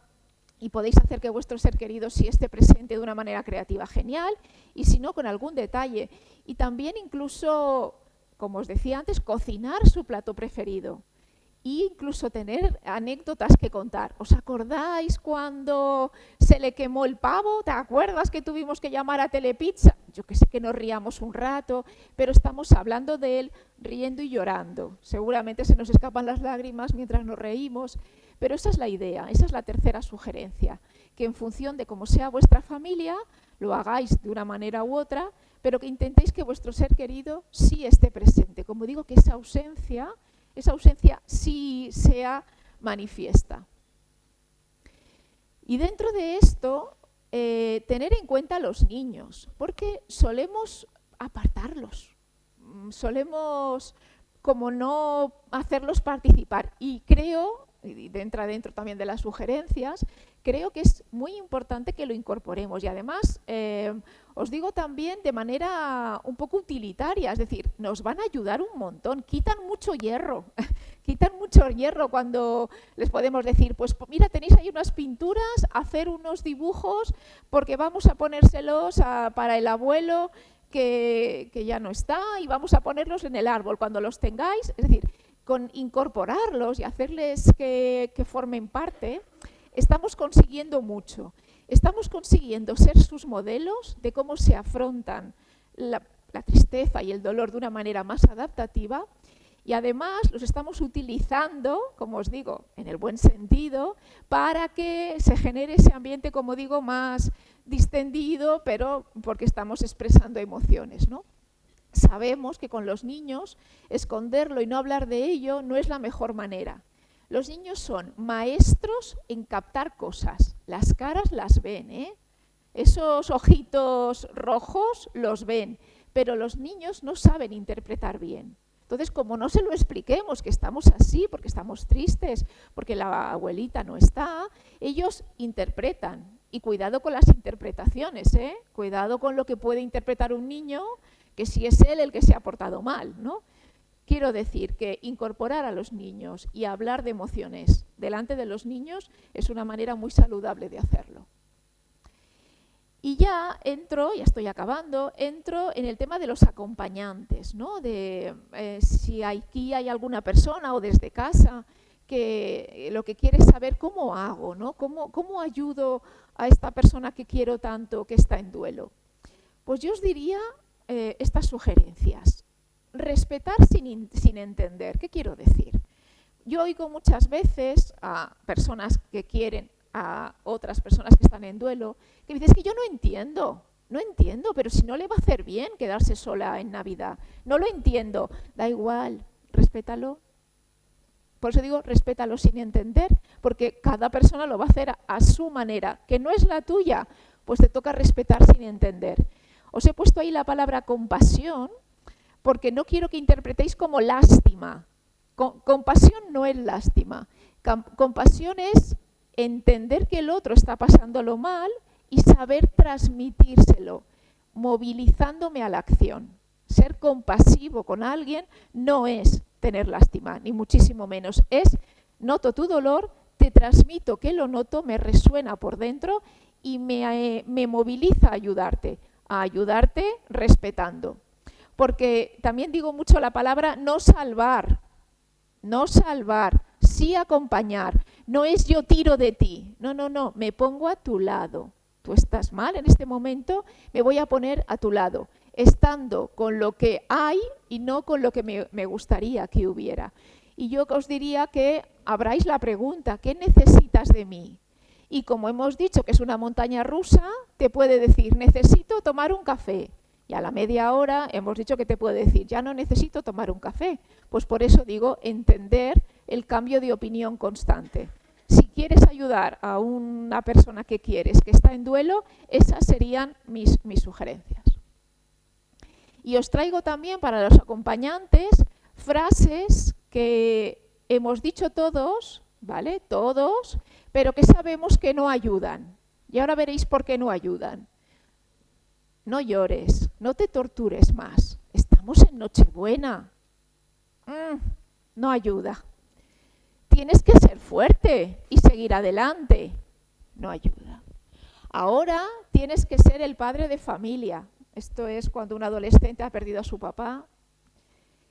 y podéis hacer que vuestro ser querido sí esté presente de una manera creativa, genial, y si no, con algún detalle. Y también incluso, como os decía antes, cocinar su plato preferido. E incluso tener anécdotas que contar. ¿Os acordáis cuando se le quemó el pavo? ¿Te acuerdas que tuvimos que llamar a Telepizza? Yo que sé, que nos riamos un rato, pero estamos hablando de él riendo y llorando. Seguramente se nos escapan las lágrimas mientras nos reímos, pero esa es la idea, esa es la tercera sugerencia, que en función de cómo sea vuestra familia, lo hagáis de una manera u otra, pero que intentéis que vuestro ser querido sí esté presente. Como digo, que esa ausencia sí sea manifiesta. Y dentro de esto, tener en cuenta a los niños, porque solemos apartarlos, solemos como no hacerlos participar. Y creo, y entra dentro también de las sugerencias, creo que es muy importante que lo incorporemos. Y además, os digo también de manera un poco utilitaria, es decir, nos van a ayudar un montón, quitan mucho hierro, cuando les podemos decir, pues mira, tenéis ahí unas pinturas, hacer unos dibujos, porque vamos a ponérselos para el abuelo que ya no está, y vamos a ponerlos en el árbol cuando los tengáis. Es decir, con incorporarlos y hacerles que formen parte, estamos consiguiendo mucho. Estamos consiguiendo ser sus modelos de cómo se afrontan la tristeza y el dolor de una manera más adaptativa, y además los estamos utilizando, como os digo, en el buen sentido, para que se genere ese ambiente, como digo, más distendido, pero porque estamos expresando emociones, ¿no? Sabemos que con los niños esconderlo y no hablar de ello no es la mejor manera. Los niños son maestros en captar cosas. Las caras las ven, ¿eh? Esos ojitos rojos los ven, pero los niños no saben interpretar bien. Entonces, como no se lo expliquemos que estamos así, porque estamos tristes, porque la abuelita no está, ellos interpretan Y cuidado con las interpretaciones, ¿eh? Cuidado con lo que puede interpretar un niño, que si es él el que se ha portado mal, ¿no? Quiero decir que incorporar a los niños y hablar de emociones delante de los niños es una manera muy saludable de hacerlo. Y ya estoy acabando, entro en el tema de los acompañantes, ¿no? De si aquí hay alguna persona o desde casa que lo que quiere es saber cómo hago, ¿no? ¿Cómo ayudo a esta persona que quiero tanto, que está en duelo? Pues yo os diría estas sugerencias. Respetar sin entender. ¿Qué quiero decir? Yo oigo muchas veces a personas que quieren a otras personas que están en duelo, que me dicen, es que yo no entiendo, pero si no le va a hacer bien quedarse sola en Navidad. No lo entiendo. Da igual, respétalo. Por eso digo, respétalo sin entender, porque cada persona lo va a hacer a su manera, que no es la tuya, pues te toca respetar sin entender. Os he puesto ahí la palabra compasión, porque no quiero que interpretéis como lástima. Compasión no es lástima. Compasión es entender que el otro está pasándolo mal y saber transmitírselo, movilizándome a la acción. Ser compasivo con alguien no es tener lástima, ni muchísimo menos. Es, noto tu dolor, te transmito que lo noto, me resuena por dentro y me moviliza a ayudarte respetando. Porque también digo mucho la palabra no salvar, sí acompañar. No es yo tiro de ti, no, me pongo a tu lado. Tú estás mal en este momento, me voy a poner a tu lado, estando con lo que hay y no con lo que me gustaría que hubiera. Y yo os diría que abráis la pregunta, ¿qué necesitas de mí? Y como hemos dicho que es una montaña rusa, te puede decir, necesito tomar un café. Y a la media hora hemos dicho que te puede decir, ya no necesito tomar un café. Pues por eso digo, entender el cambio de opinión constante. Si quieres ayudar a una persona que quieres, que está en duelo, esas serían mis sugerencias. Y os traigo también para los acompañantes frases que hemos dicho todos, ¿vale? Todos, pero que sabemos que no ayudan. Y ahora veréis por qué no ayudan. No llores, no te tortures más. Estamos en Nochebuena. No ayuda. Tienes que ser fuerte y seguir adelante. No ayuda. Ahora tienes que ser el padre de familia. Esto es cuando un adolescente ha perdido a su papá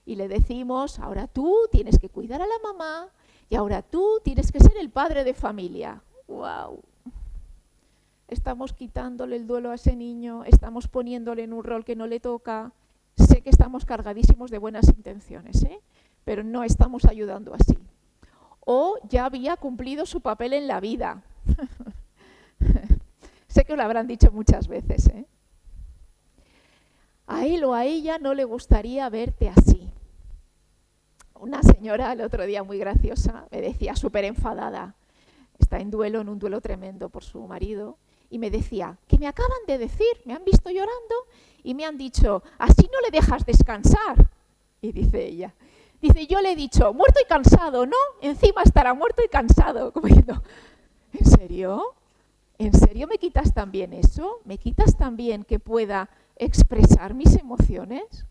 y le decimos, ahora tú tienes que cuidar a la mamá y ahora tú tienes que ser el padre de familia. ¡Wow! Estamos quitándole el duelo a ese niño, estamos poniéndole en un rol que no le toca. Sé que estamos cargadísimos de buenas intenciones, pero no estamos ayudando así. O ya había cumplido su papel en la vida. Sé que os lo habrán dicho muchas veces. A él o a ella no le gustaría verte así. Una señora el otro día muy graciosa me decía, súper enfadada, está en un duelo tremendo por su marido, y me decía, que me acaban de decir, me han visto llorando y me han dicho, así no le dejas descansar. Y dice ella, yo le he dicho, muerto y cansado, ¿no? Encima estará muerto y cansado. Como diciendo, ¿en serio? ¿En serio me quitas también eso? ¿Me quitas también que pueda expresar mis emociones?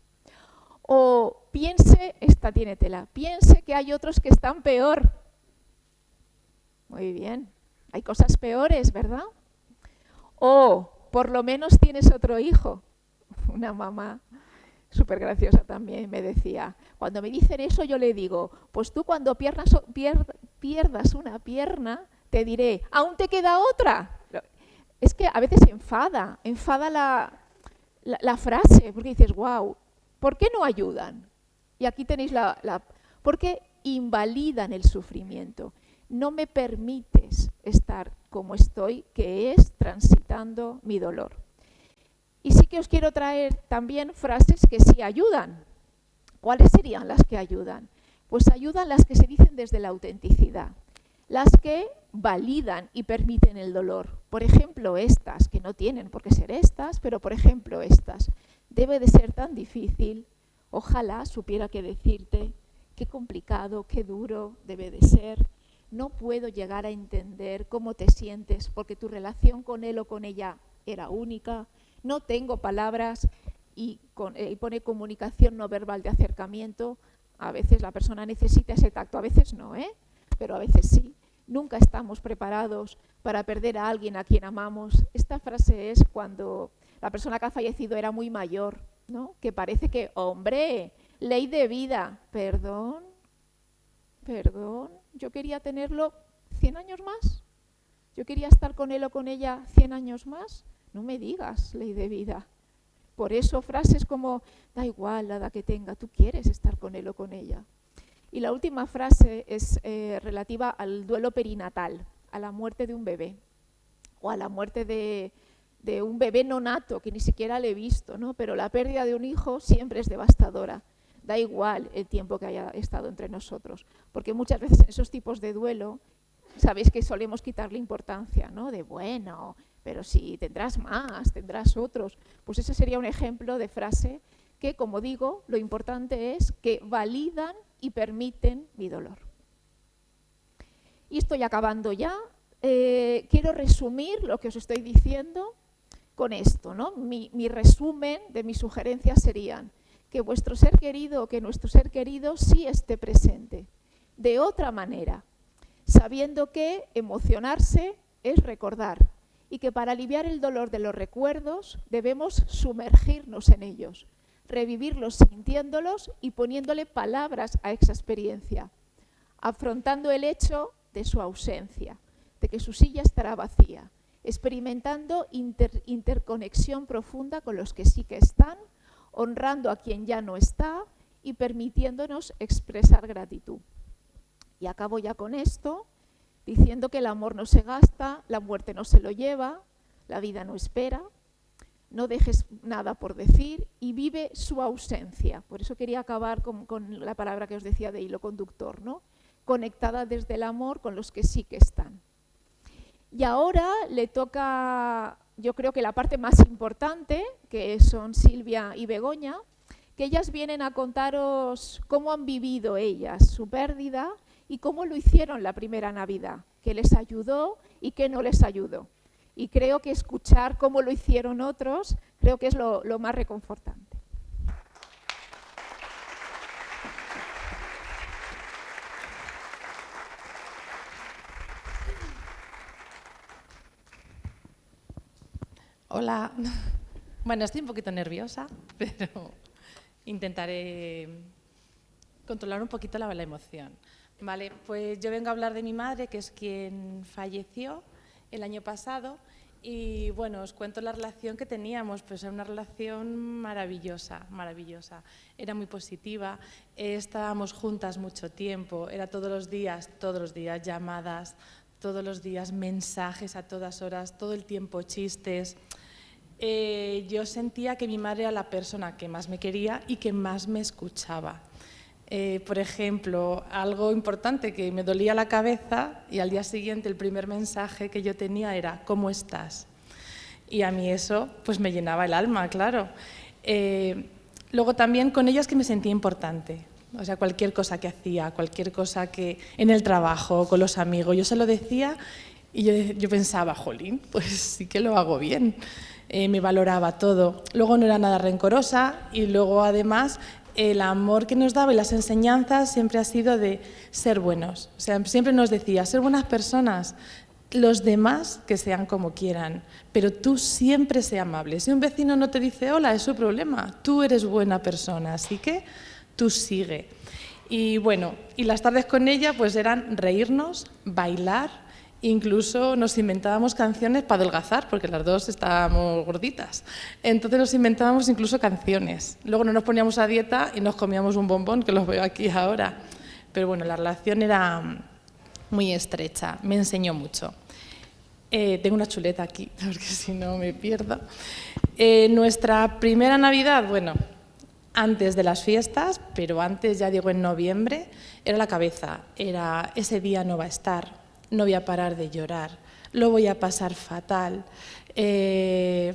O piense, esta tiene tela, piense que hay otros que están peor. Muy bien, hay cosas peores, ¿verdad? O por lo menos tienes otro hijo. Una mamá súper graciosa también me decía, cuando me dicen eso yo le digo, pues tú cuando pierdas una pierna, te diré, ¿aún te queda otra? Es que a veces enfada la frase, porque dices, wow, ¿por qué no ayudan? Y aquí tenéis porque invalidan el sufrimiento. No me permites estar como estoy, que es transitando mi dolor. Y sí que os quiero traer también frases que sí ayudan. ¿Cuáles serían las que ayudan? Pues ayudan las que se dicen desde la autenticidad, las que validan y permiten el dolor. Por ejemplo, estas, que no tienen por qué ser estas, pero por ejemplo estas. Debe de ser tan difícil, ojalá supiera qué decirte, qué complicado, qué duro debe de ser, no puedo llegar a entender cómo te sientes porque tu relación con él o con ella era única, no tengo palabras y pone comunicación no verbal de acercamiento. A veces la persona necesita ese tacto, a veces no, pero a veces sí. Nunca estamos preparados para perder a alguien a quien amamos. Esta frase es cuando la persona que ha fallecido era muy mayor, ¿no? Que parece que, hombre, ley de vida, perdón, yo quería tenerlo 100 años más. Yo quería estar con él o con ella 100 años más. No me digas ley de vida. Por eso frases como, da igual la edad que tenga, tú quieres estar con él o con ella. Y la última frase es relativa al duelo perinatal, a la muerte de un bebé o a la muerte de un bebé no nato, que ni siquiera le he visto, ¿no? Pero la pérdida de un hijo siempre es devastadora. Da igual el tiempo que haya estado entre nosotros, porque muchas veces en esos tipos de duelo, sabéis que solemos quitarle importancia, ¿no? De bueno, pero si tendrás más, tendrás otros. Pues ese sería un ejemplo de frase que, como digo, lo importante es que validan y permiten mi dolor. Y estoy acabando ya. Quiero resumir lo que os estoy diciendo con esto, ¿no? Mi resumen de mis sugerencias serían que vuestro ser querido, que nuestro ser querido sí esté presente, de otra manera, sabiendo que emocionarse es recordar y que para aliviar el dolor de los recuerdos debemos sumergirnos en ellos, revivirlos sintiéndolos y poniéndole palabras a esa experiencia, afrontando el hecho de su ausencia, de que su silla estará vacía, experimentando interconexión profunda con los que sí que están, honrando a quien ya no está y permitiéndonos expresar gratitud. Y acabo ya con esto, diciendo que el amor no se gasta, la muerte no se lo lleva, la vida no espera, no dejes nada por decir y vive su ausencia. Por eso quería acabar con la palabra que os decía de hilo conductor, ¿no? Conectada desde el amor con los que sí que están. Y ahora le toca, yo creo que la parte más importante, que son Silvia y Begoña, que ellas vienen a contaros cómo han vivido ellas su pérdida y cómo lo hicieron la primera Navidad, qué les ayudó y qué no les ayudó. Y creo que escuchar cómo lo hicieron otros, creo que es lo más reconfortante. Hola. Bueno, estoy un poquito nerviosa, pero intentaré controlar un poquito la emoción. Vale, pues yo vengo a hablar de mi madre, que es quien falleció el año pasado, y bueno, os cuento la relación que teníamos. Pues era una relación maravillosa, maravillosa. Era muy positiva, estábamos juntas mucho tiempo, era todos los días llamadas, todos los días mensajes a todas horas, todo el tiempo chistes. Yo sentía que mi madre era la persona que más me quería y que más me escuchaba. Por ejemplo, algo importante, que me dolía la cabeza y al día siguiente el primer mensaje que yo tenía era ¿cómo estás? Y a mí eso pues me llenaba el alma, claro. Luego también con ellos que me sentía importante. O sea, cualquier cosa que hacía, cualquier cosa que en el trabajo, con los amigos, yo se lo decía y yo pensaba, jolín, pues sí que lo hago bien. Me valoraba todo. Luego no era nada rencorosa y luego además el amor que nos daba y las enseñanzas siempre ha sido de ser buenos. O sea, siempre nos decía, ser buenas personas, los demás que sean como quieran, pero tú siempre sé amable. Si un vecino no te dice hola, es su problema, tú eres buena persona, así que tú sigue. Y bueno, y las tardes con ella pues eran reírnos, bailar. Incluso nos inventábamos canciones para adelgazar, porque las dos estábamos gorditas. Entonces nos inventábamos incluso canciones. Luego no nos poníamos a dieta y nos comíamos un bombón, que los veo aquí ahora. Pero bueno, la relación era muy estrecha, me enseñó mucho. Tengo una chuleta aquí, porque si no me pierdo. Nuestra primera Navidad, bueno, antes de las fiestas, pero antes, ya digo, en noviembre, era la cabeza. Era ese día no va a estar. No voy a parar de llorar, lo voy a pasar fatal, ¿qué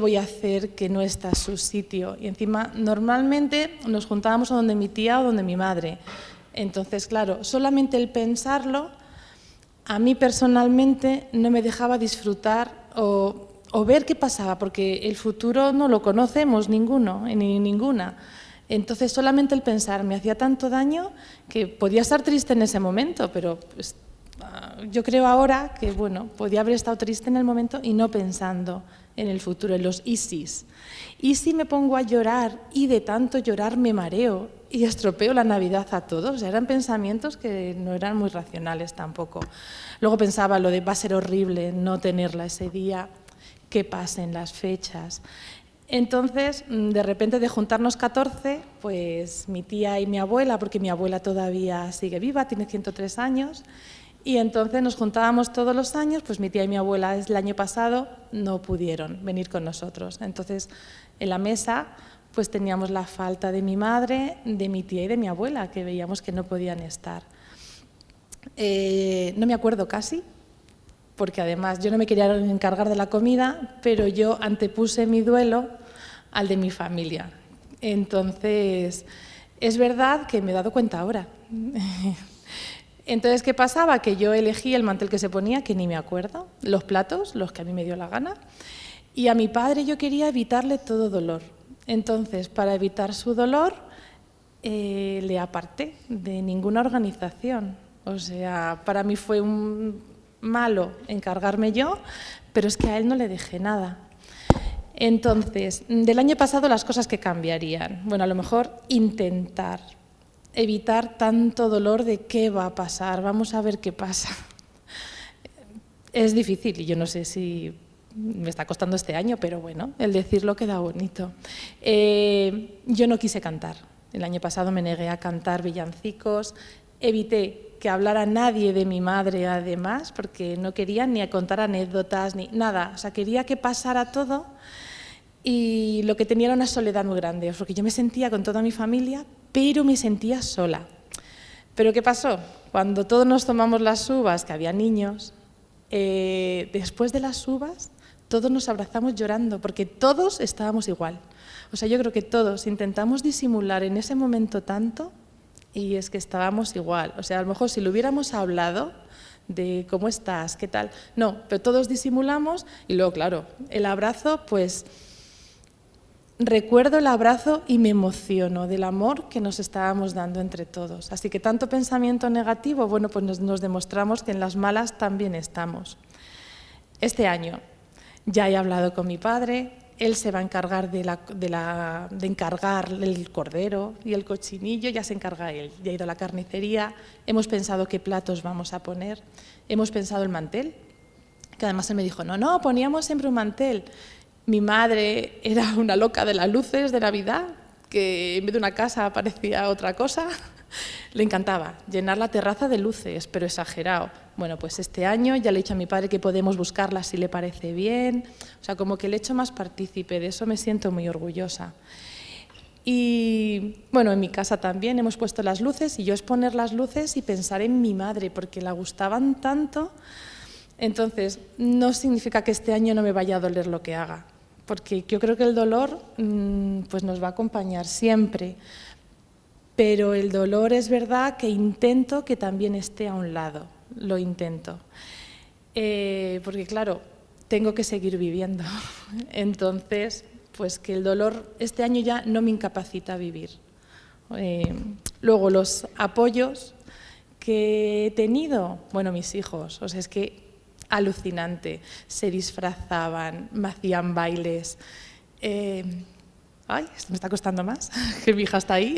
voy a hacer que no está a su sitio? Y encima, normalmente nos juntábamos a donde mi tía o donde mi madre. Entonces, claro, solamente el pensarlo a mí personalmente no me dejaba disfrutar o ver qué pasaba, porque el futuro no lo conocemos ninguno, ni ninguna. Entonces solamente el pensar me hacía tanto daño que podía estar triste en ese momento, pero pues, yo creo ahora que bueno, podía haber estado triste en el momento y no pensando en el futuro, en los ISIS. Y si me pongo a llorar y de tanto llorar me mareo y estropeo la Navidad a todos, eran pensamientos que no eran muy racionales tampoco. Luego pensaba lo de va a ser horrible no tenerla ese día, que pasen las fechas. Entonces, de repente de juntarnos 14, pues mi tía y mi abuela, porque mi abuela todavía sigue viva, tiene 103 años, y entonces nos juntábamos todos los años, pues mi tía y mi abuela el año pasado no pudieron venir con nosotros. Entonces, en la mesa pues teníamos la falta de mi madre, de mi tía y de mi abuela, que veíamos que no podían estar. No me acuerdo casi, porque además yo no me quería encargar de la comida, pero yo antepuse mi duelo al de mi familia. Entonces, es verdad que me he dado cuenta ahora. Entonces, ¿qué pasaba? Que yo elegí el mantel que se ponía, que ni me acuerdo, los platos, los que a mí me dio la gana, y a mi padre yo quería evitarle todo dolor. Entonces, para evitar su dolor, le aparté de ninguna organización. O sea, para mí fue un malo encargarme yo, pero es que a él no le dejé nada. Entonces, del año pasado las cosas que cambiarían. Bueno, a lo mejor intentar evitar tanto dolor de qué va a pasar, vamos a ver qué pasa. Es difícil y yo no sé si me está costando este año, pero bueno, el decirlo queda bonito. Yo no quise cantar. El año pasado me negué a cantar villancicos, evité que hablara nadie de mi madre además, porque no quería ni a contar anécdotas ni nada, o sea, quería que pasara todo y lo que tenía era una soledad muy grande, porque yo me sentía con toda mi familia, pero me sentía sola. ¿Pero qué pasó? Cuando todos nos tomamos las uvas, que había niños, después de las uvas todos nos abrazamos llorando, porque todos estábamos igual. O sea, yo creo que todos intentamos disimular en ese momento tanto y es que estábamos igual. O sea, a lo mejor si lo hubiéramos hablado de cómo estás, qué tal, no, pero todos disimulamos y luego, claro, el abrazo, pues recuerdo el abrazo y me emociono del amor que nos estábamos dando entre todos. Así que tanto pensamiento negativo, bueno, pues nos demostramos que en las malas también estamos. Este año ya he hablado con mi padre, él se va a encargar de encargar el cordero y el cochinillo, ya se encarga él, ya ha ido a la carnicería, hemos pensado qué platos vamos a poner, hemos pensado el mantel, que además él me dijo, no, poníamos siempre un mantel. Mi madre era una loca de las luces de Navidad, que en vez de una casa parecía otra cosa. Le encantaba llenar la terraza de luces, pero exagerado. Bueno, pues este año ya le he dicho a mi padre que podemos buscarlas si le parece bien. O sea, como que le he hecho más partícipe, de eso me siento muy orgullosa. Y bueno, en mi casa también hemos puesto las luces y yo es poner las luces y pensar en mi madre, porque la gustaban tanto. Entonces, no significa que este año no me vaya a doler lo que haga, porque yo creo que el dolor pues nos va a acompañar siempre. Pero el dolor es verdad que intento que también esté a un lado, lo intento. Porque claro, tengo que seguir viviendo. Entonces, pues que el dolor este año ya no me incapacita a vivir. Luego, los apoyos que he tenido, bueno, mis hijos, o sea, es que alucinante, se disfrazaban, me hacían bailes. Ay, esto me está costando más, que mi hija está ahí.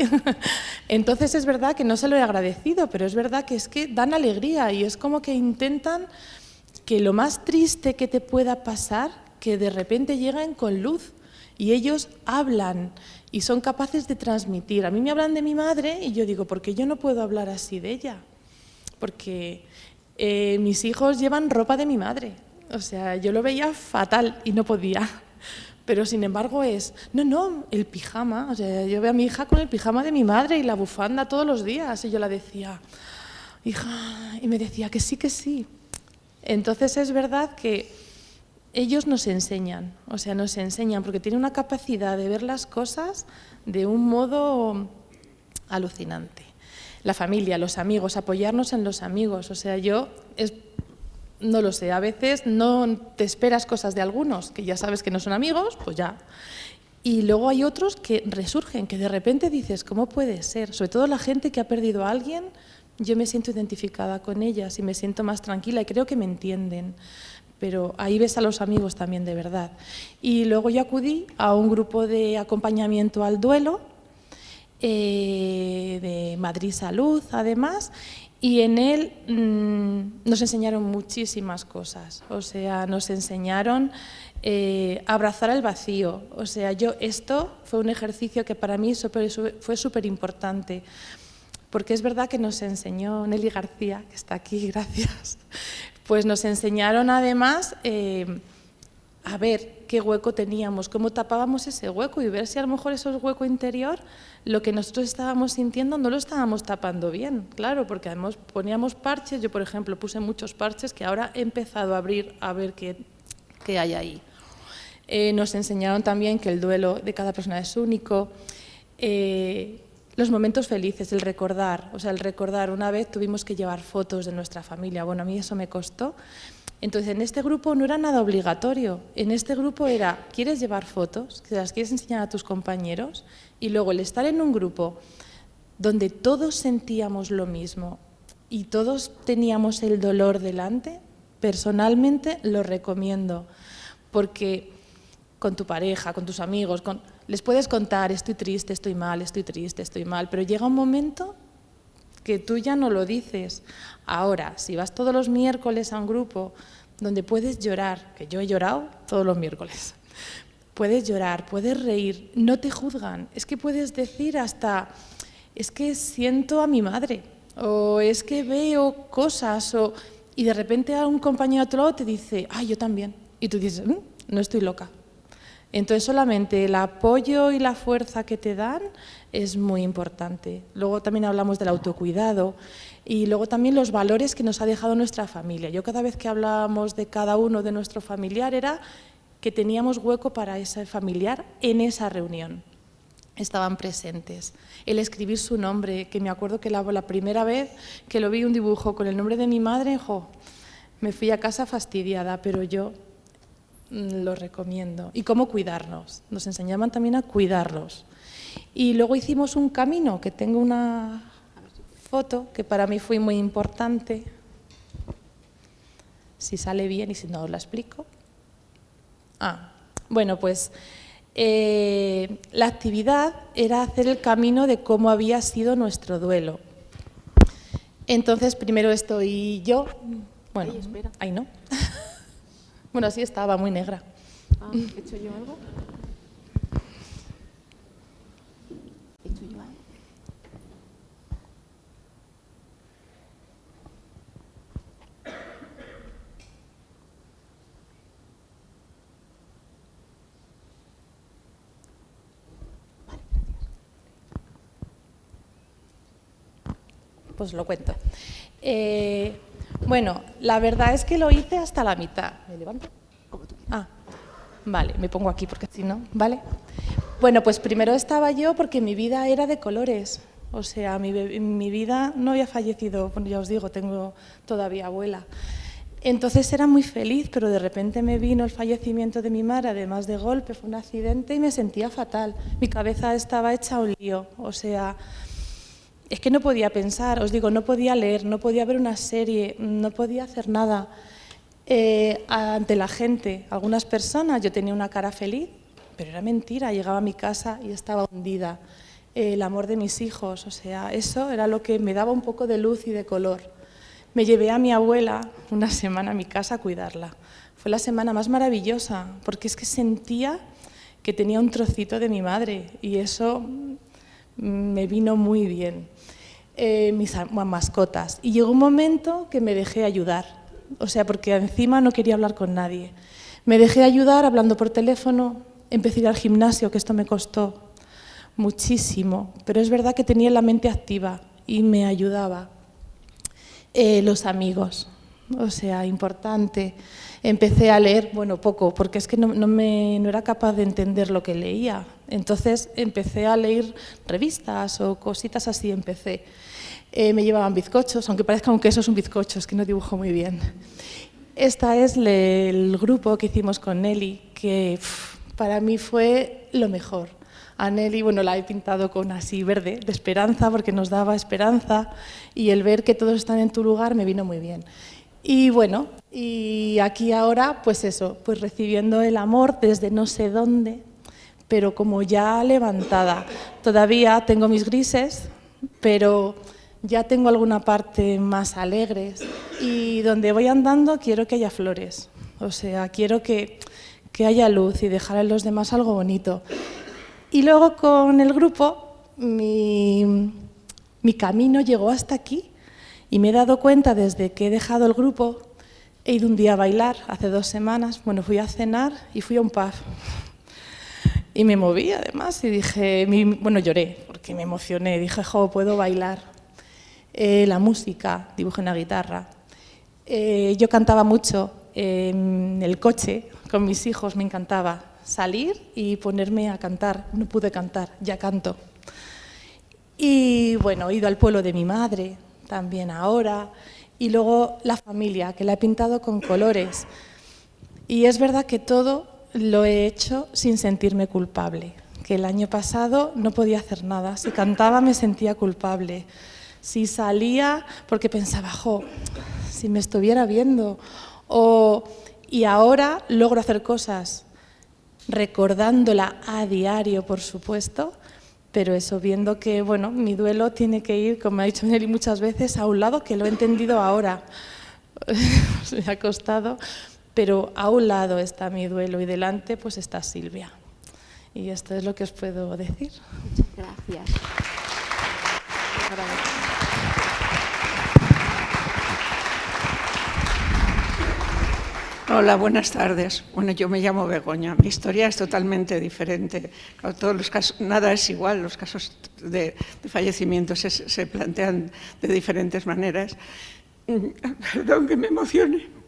Entonces es verdad que no se lo he agradecido, pero es verdad que es que dan alegría y es como que intentan que lo más triste que te pueda pasar, que de repente lleguen con luz y ellos hablan y son capaces de transmitir. A mí me hablan de mi madre y yo digo, ¿por qué yo no puedo hablar así de ella? Porque mis hijos llevan ropa de mi madre, o sea, yo lo veía fatal y no podía. Pero sin embargo no, el pijama, o sea, yo veo a mi hija con el pijama de mi madre y la bufanda todos los días y yo la decía, hija, y me decía que sí, que sí. Entonces es verdad que ellos nos enseñan, o sea, nos enseñan porque tienen una capacidad de ver las cosas de un modo alucinante. La familia, los amigos, apoyarnos en los amigos, o sea, yo no lo sé, a veces no te esperas cosas de algunos, que ya sabes que no son amigos, pues ya. Y luego hay otros que resurgen, que de repente dices, ¿cómo puede ser? Sobre todo la gente que ha perdido a alguien, yo me siento identificada con ellas y me siento más tranquila y creo que me entienden. Pero ahí ves a los amigos también de verdad. Y luego yo acudí a un grupo de acompañamiento al duelo, de Madrid Salud además, y en él nos enseñaron muchísimas cosas. O sea, nos enseñaron a abrazar el vacío. O sea, esto fue un ejercicio que para mí fue súper importante, porque es verdad que nos enseñó Nelly García, que está aquí, gracias, pues nos enseñaron además a ver qué hueco teníamos, cómo tapábamos ese hueco y ver si a lo mejor ese hueco interior, lo que nosotros estábamos sintiendo, no lo estábamos tapando bien, claro, porque además poníamos parches. Yo, por ejemplo, puse muchos parches que ahora he empezado a abrir a ver qué hay ahí. Nos enseñaron también que el duelo de cada persona es único. Los momentos felices, el recordar. O sea, el recordar. Una vez tuvimos que llevar fotos de nuestra familia. Bueno, a mí eso me costó. Entonces, en este grupo no era nada obligatorio. En este grupo era, ¿quieres llevar fotos? ¿Que las quieres enseñar a tus compañeros? Y luego el estar en un grupo donde todos sentíamos lo mismo y todos teníamos el dolor delante, personalmente lo recomiendo. Porque con tu pareja, con tus amigos, les puedes contar, estoy triste, estoy mal, estoy triste, estoy mal, pero llega un momento que tú ya no lo dices. Ahora, si vas todos los miércoles a un grupo donde puedes llorar, que yo he llorado todos los miércoles, puedes llorar, puedes reír, no te juzgan, es que puedes decir hasta, es que siento a mi madre, o es que veo cosas, y de repente a un compañero a otro lado te dice, ay, yo también, y tú dices, no estoy loca. Entonces solamente el apoyo y la fuerza que te dan es muy importante. Luego también hablamos del autocuidado y luego también los valores que nos ha dejado nuestra familia. Yo cada vez que hablábamos de cada uno de nuestro familiar era que teníamos hueco para ese familiar en esa reunión. Estaban presentes. El escribir su nombre, que me acuerdo que la primera vez que lo vi un dibujo con el nombre de mi madre, me fui a casa fastidiada, pero yo lo recomiendo. Y cómo cuidarnos. Nos enseñaban también a cuidarlos. Y luego hicimos un camino, que tengo una foto que para mí fue muy importante. Si sale bien y si no os la explico. Bueno, pues la actividad era hacer el camino de cómo había sido nuestro duelo. Entonces, primero estoy yo. Bueno, ahí no. Bueno, así estaba, muy negra. ¿He hecho yo algo? ¿He hecho yo algo? Vale, gracias. Pues lo cuento. Bueno, la verdad es que lo hice hasta la mitad. ¿Me levanto? Como tú quieras. Vale, me pongo aquí porque si no, ¿vale? Bueno, pues primero estaba yo porque mi vida era de colores. O sea, mi vida no había fallecido, bueno, ya os digo, tengo todavía abuela. Entonces era muy feliz, pero de repente me vino el fallecimiento de mi madre, además de golpe, fue un accidente y me sentía fatal. Mi cabeza estaba hecha un lío, o sea, es que no podía pensar, os digo, no podía leer, no podía ver una serie, no podía hacer nada. Ante la gente, algunas personas, yo tenía una cara feliz, pero era mentira, llegaba a mi casa y estaba hundida. El amor de mis hijos, o sea, eso era lo que me daba un poco de luz y de color. Me llevé a mi abuela una semana a mi casa a cuidarla. Fue la semana más maravillosa, porque es que sentía que tenía un trocito de mi madre y eso me vino muy bien. Mis mascotas. Y llegó un momento que me dejé ayudar, o sea, porque encima no quería hablar con nadie. Me dejé ayudar hablando por teléfono, empecé a ir al gimnasio, que esto me costó muchísimo, pero es verdad que tenía la mente activa y me ayudaba. Los amigos, o sea, importante. Empecé a leer, bueno, poco, porque es que no era capaz de entender lo que leía. Entonces empecé a leer revistas o cositas así, empecé. Me llevaban bizcochos, aunque parezca un queso es un bizcocho, es que no dibujo muy bien. Este es el grupo que hicimos con Nelly, que para mí fue lo mejor. A Nelly, bueno, la he pintado con así verde, de esperanza, porque nos daba esperanza, y el ver que todos están en tu lugar me vino muy bien. Y bueno, y aquí ahora, pues eso, pues recibiendo el amor desde no sé dónde, pero como ya levantada. Todavía tengo mis grises, pero ya tengo alguna parte más alegres, y donde voy andando quiero que haya flores, o sea, quiero que haya luz y dejar a los demás algo bonito. Y luego con el grupo mi camino llegó hasta aquí y me he dado cuenta desde que he dejado el grupo, he ido un día a bailar hace 2 semanas, bueno, fui a cenar y fui a un pub. Y me moví además y dije, bueno, lloré porque me emocioné, dije, jo, puedo bailar. La música, dibujo en la guitarra. Yo cantaba mucho en el coche con mis hijos, me encantaba salir y ponerme a cantar. No pude cantar, ya canto. Y bueno, he ido al pueblo de mi madre, también ahora. Y luego la familia, que la he pintado con colores. Y es verdad que todo lo he hecho sin sentirme culpable. Que el año pasado no podía hacer nada. Si cantaba me sentía culpable. Si salía, porque pensaba, jo, si me estuviera viendo. Y ahora logro hacer cosas recordándola a diario, por supuesto, pero eso, viendo que, bueno, mi duelo tiene que ir, como ha dicho Nelly muchas veces, a un lado, que lo he entendido ahora. Me ha costado, pero a un lado está mi duelo y delante pues está Silvia. Y esto es lo que os puedo decir. Muchas gracias. Hola, buenas tardes. Bueno, yo me llamo Begoña. Mi historia es totalmente diferente. Claro, todos los casos, nada es igual. Los casos de fallecimiento se plantean de diferentes maneras. Perdón que me emocione.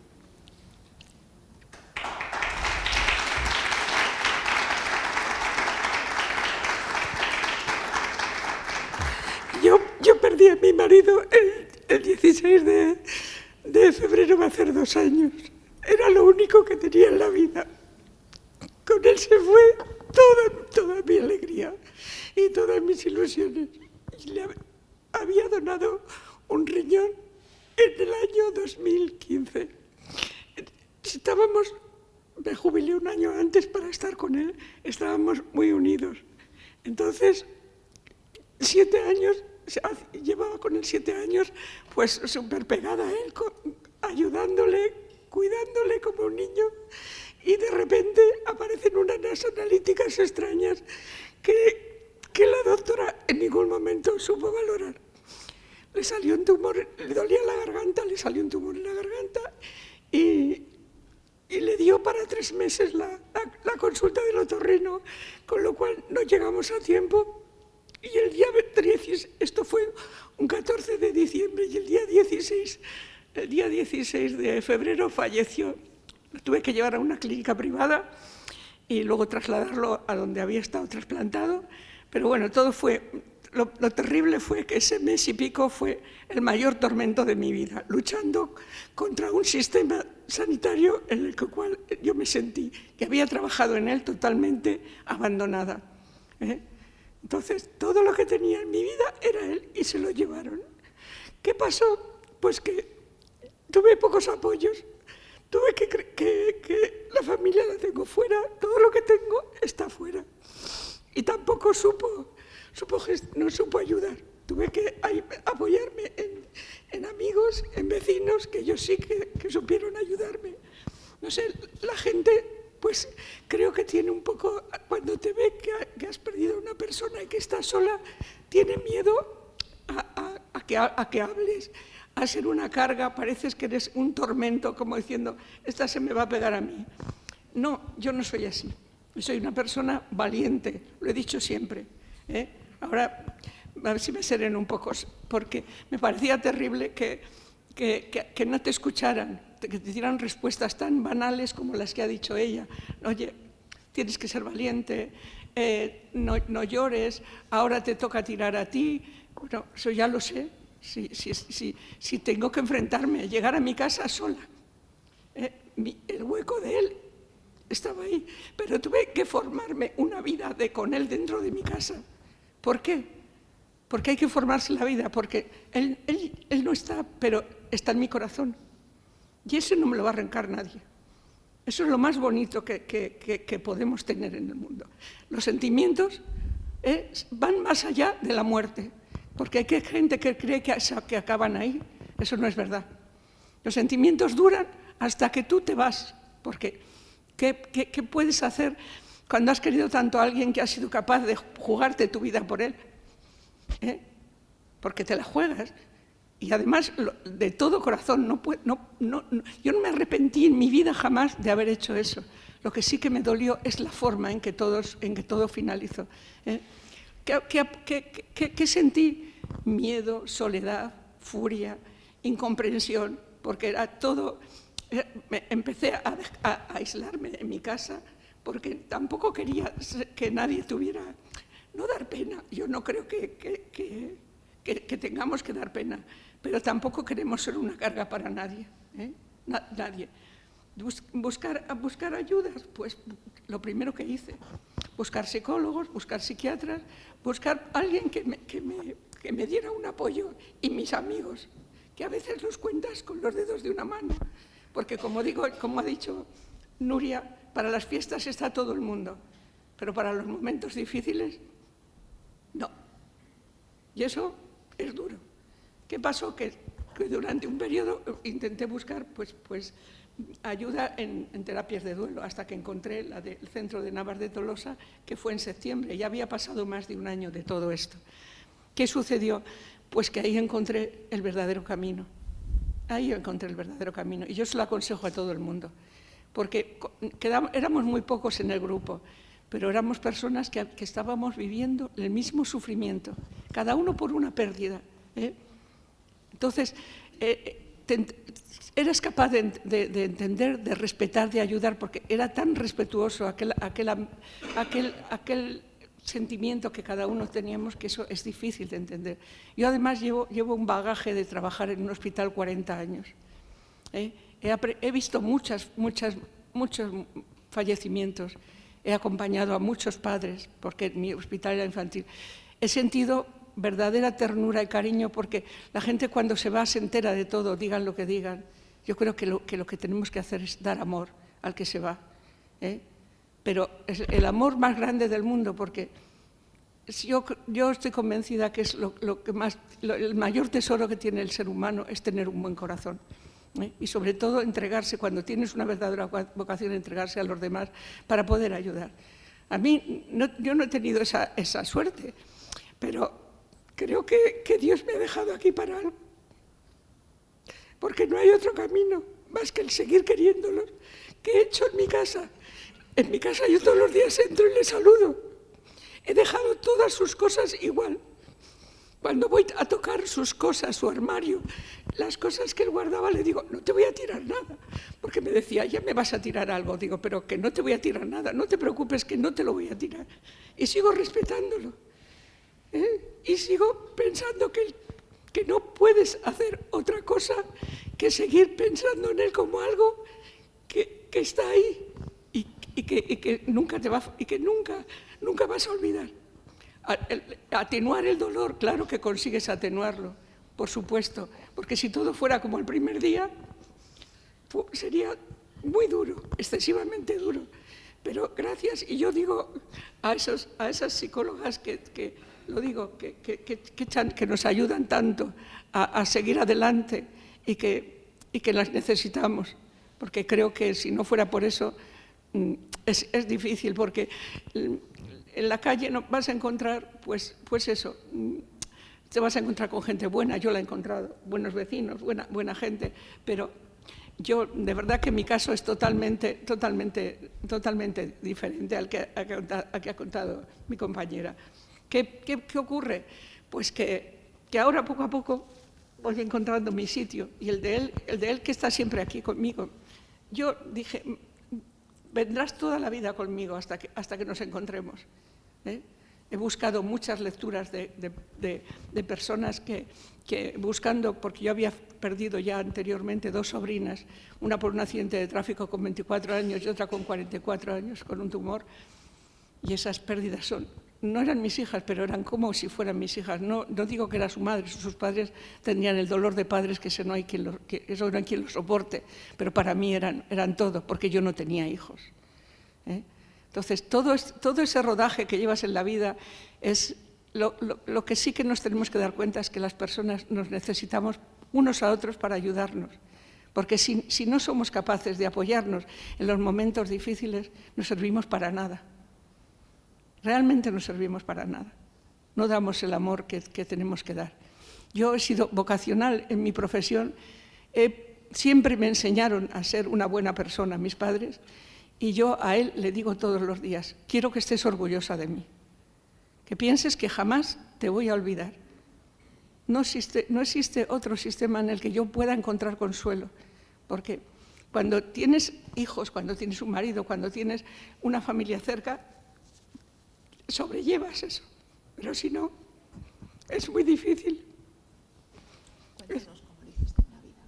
Yo perdí a mi marido el 16 de febrero, va a hacer 2 años. Era lo único que tenía en la vida. Con él se fue toda mi alegría y todas mis ilusiones. Y le había donado un riñón en el año 2015. Me jubilé un año antes para estar con él, estábamos muy unidos. Entonces, 7 años, llevaba con él 7 años, pues súper pegada a él, ayudándole, cuidándole como un niño, y de repente aparecen unas analíticas extrañas que la doctora en ningún momento supo valorar. Le salió un tumor, le dolía la garganta, le salió un tumor en la garganta y le dio para 3 meses la consulta del otorrino, con lo cual no llegamos a tiempo. Y el día 16, esto fue un 14 de diciembre, y el día 16 de febrero falleció. Lo tuve que llevar a una clínica privada y luego trasladarlo a donde había estado trasplantado. Pero bueno, todo fue, lo terrible fue que ese mes y pico fue el mayor tormento de mi vida, luchando contra un sistema sanitario en el cual yo me sentí que había trabajado en él totalmente abandonada. Entonces, todo lo que tenía en mi vida era él y se lo llevaron. ¿Qué pasó? Pues que tuve pocos apoyos, tuve que la familia la tengo fuera, todo lo que tengo está fuera. Y tampoco no supo ayudar. Tuve que apoyarme en amigos, en vecinos, que ellos sí que supieron ayudarme. No sé, la gente, pues creo que tiene un poco, cuando te ve que has perdido a una persona y que estás sola, tiene miedo a que hables, a ser una carga, pareces que eres un tormento, como diciendo, esta se me va a pegar a mí. No, yo no soy así. Soy una persona valiente, lo he dicho siempre. Ahora, a ver si me sereno un poco, porque me parecía terrible que no te escucharan, que te dieran respuestas tan banales como las que ha dicho ella. Oye, tienes que ser valiente, no llores, ahora te toca tirar a ti. Bueno, eso ya lo sé. Si tengo que enfrentarme, llegar a mi casa sola, el hueco de él estaba ahí, pero tuve que formarme una vida con él dentro de mi casa. ¿Por qué? Porque hay que formarse la vida, porque él no está, pero está en mi corazón. Y eso no me lo va a arrancar nadie. Eso es lo más bonito que podemos tener en el mundo. Los sentimientos van más allá de la muerte, porque hay gente que cree que acaban ahí. Eso no es verdad. Los sentimientos duran hasta que tú te vas, porque ¿qué puedes hacer cuando has querido tanto a alguien que has sido capaz de jugarte tu vida por él? Porque te la juegas. Y además, de todo corazón, yo no me arrepentí en mi vida jamás de haber hecho eso. Lo que sí que me dolió es la forma en que todo finalizó. ¿Qué sentí? Miedo, soledad, furia, incomprensión, porque era todo. Empecé a aislarme en mi casa porque tampoco quería que nadie tuviera. No dar pena, yo no creo que tengamos que dar pena, pero tampoco queremos ser una carga para nadie. Nadie. Buscar ayudas, pues lo primero que hice, buscar psicólogos, buscar psiquiatras, buscar alguien que me diera un apoyo, y mis amigos, que a veces los cuentas con los dedos de una mano, porque como ha dicho Nuria, para las fiestas está todo el mundo, pero para los momentos difíciles, no. Y eso es duro. ¿Qué pasó? Que durante un periodo intenté buscar pues ayuda en terapias de duelo, hasta que encontré la del Centro de Navas de Tolosa, que fue en septiembre. Ya había pasado más de un año de todo esto. ¿Qué sucedió? Pues que ahí encontré el verdadero camino. Ahí encontré el verdadero camino. Y yo se lo aconsejo a todo el mundo, porque éramos muy pocos en el grupo, pero éramos personas que estábamos viviendo el mismo sufrimiento, cada uno por una pérdida. Entonces, eres capaz de entender, de respetar, de ayudar, porque era tan respetuoso aquel sentimiento que cada uno teníamos, que eso es difícil de entender. Yo además llevo un bagaje de trabajar en un hospital 40 años. He visto muchos fallecimientos, he acompañado a muchos padres, porque mi hospital era infantil. He sentido verdadera ternura y cariño, porque la gente cuando se va se entera de todo, digan lo que digan. Yo creo que lo que tenemos que hacer es dar amor al que se va. Pero es el amor más grande del mundo, porque yo estoy convencida que es el mayor tesoro que tiene el ser humano es tener un buen corazón. Y sobre todo entregarse, cuando tienes una verdadera vocación, entregarse a los demás para poder ayudar. A mí, yo no he tenido esa suerte, pero creo que Dios me ha dejado aquí para algo, porque no hay otro camino más que el seguir queriéndolos, que he hecho en mi casa. En mi casa yo todos los días entro y les saludo. He dejado todas sus cosas igual. Cuando voy a tocar sus cosas, su armario, las cosas que él guardaba, le digo, no te voy a tirar nada. Porque me decía, ya me vas a tirar algo. Digo, pero que no te voy a tirar nada, no te preocupes, que no te lo voy a tirar. Y sigo respetándolo. Y sigo pensando que no puedes hacer otra cosa que seguir pensando en él como algo que está ahí y que nunca vas a olvidar. Atenuar el dolor, claro que consigues atenuarlo, por supuesto, porque si todo fuera como el primer día, sería muy duro, excesivamente duro. Pero gracias, y yo digo a esas psicólogas que nos ayudan tanto a seguir adelante y que las necesitamos, porque creo que si no fuera por eso es difícil, porque en la calle no vas a encontrar, pues eso, te vas a encontrar con gente buena, yo la he encontrado, buenos vecinos, buena gente, pero yo, de verdad que mi caso es totalmente diferente al que ha contado mi compañera. ¿Qué ocurre? Pues que ahora poco a poco voy encontrando mi sitio, y el de él que está siempre aquí conmigo. Yo dije, vendrás toda la vida conmigo hasta que nos encontremos. He buscado muchas lecturas de personas que buscando, porque yo había perdido ya anteriormente 2 sobrinas, una por un accidente de tráfico con 24 años y otra con 44 años, con un tumor, y esas pérdidas no eran mis hijas, pero eran como si fueran mis hijas. No digo que era su madre, sus padres tendrían el dolor de padres que eso no hay quien lo soporte, pero para mí eran todo, porque yo no tenía hijos. Entonces, todo ese rodaje que llevas en la vida es lo que sí que nos tenemos que dar cuenta es que las personas nos necesitamos unos a otros para ayudarnos, porque si no somos capaces de apoyarnos en los momentos difíciles, no servimos para nada. Realmente no servimos para nada. No damos el amor que tenemos que dar. Yo he sido vocacional en mi profesión, siempre me enseñaron a ser una buena persona, mis padres, y yo a él le digo todos los días, quiero que estés orgullosa de mí, que pienses que jamás te voy a olvidar. No existe otro sistema en el que yo pueda encontrar consuelo, porque cuando tienes hijos, cuando tienes un marido, cuando tienes una familia cerca, sobrellevas eso, pero si no, es muy difícil. Cuéntanos cómo lo hiciste en la vida.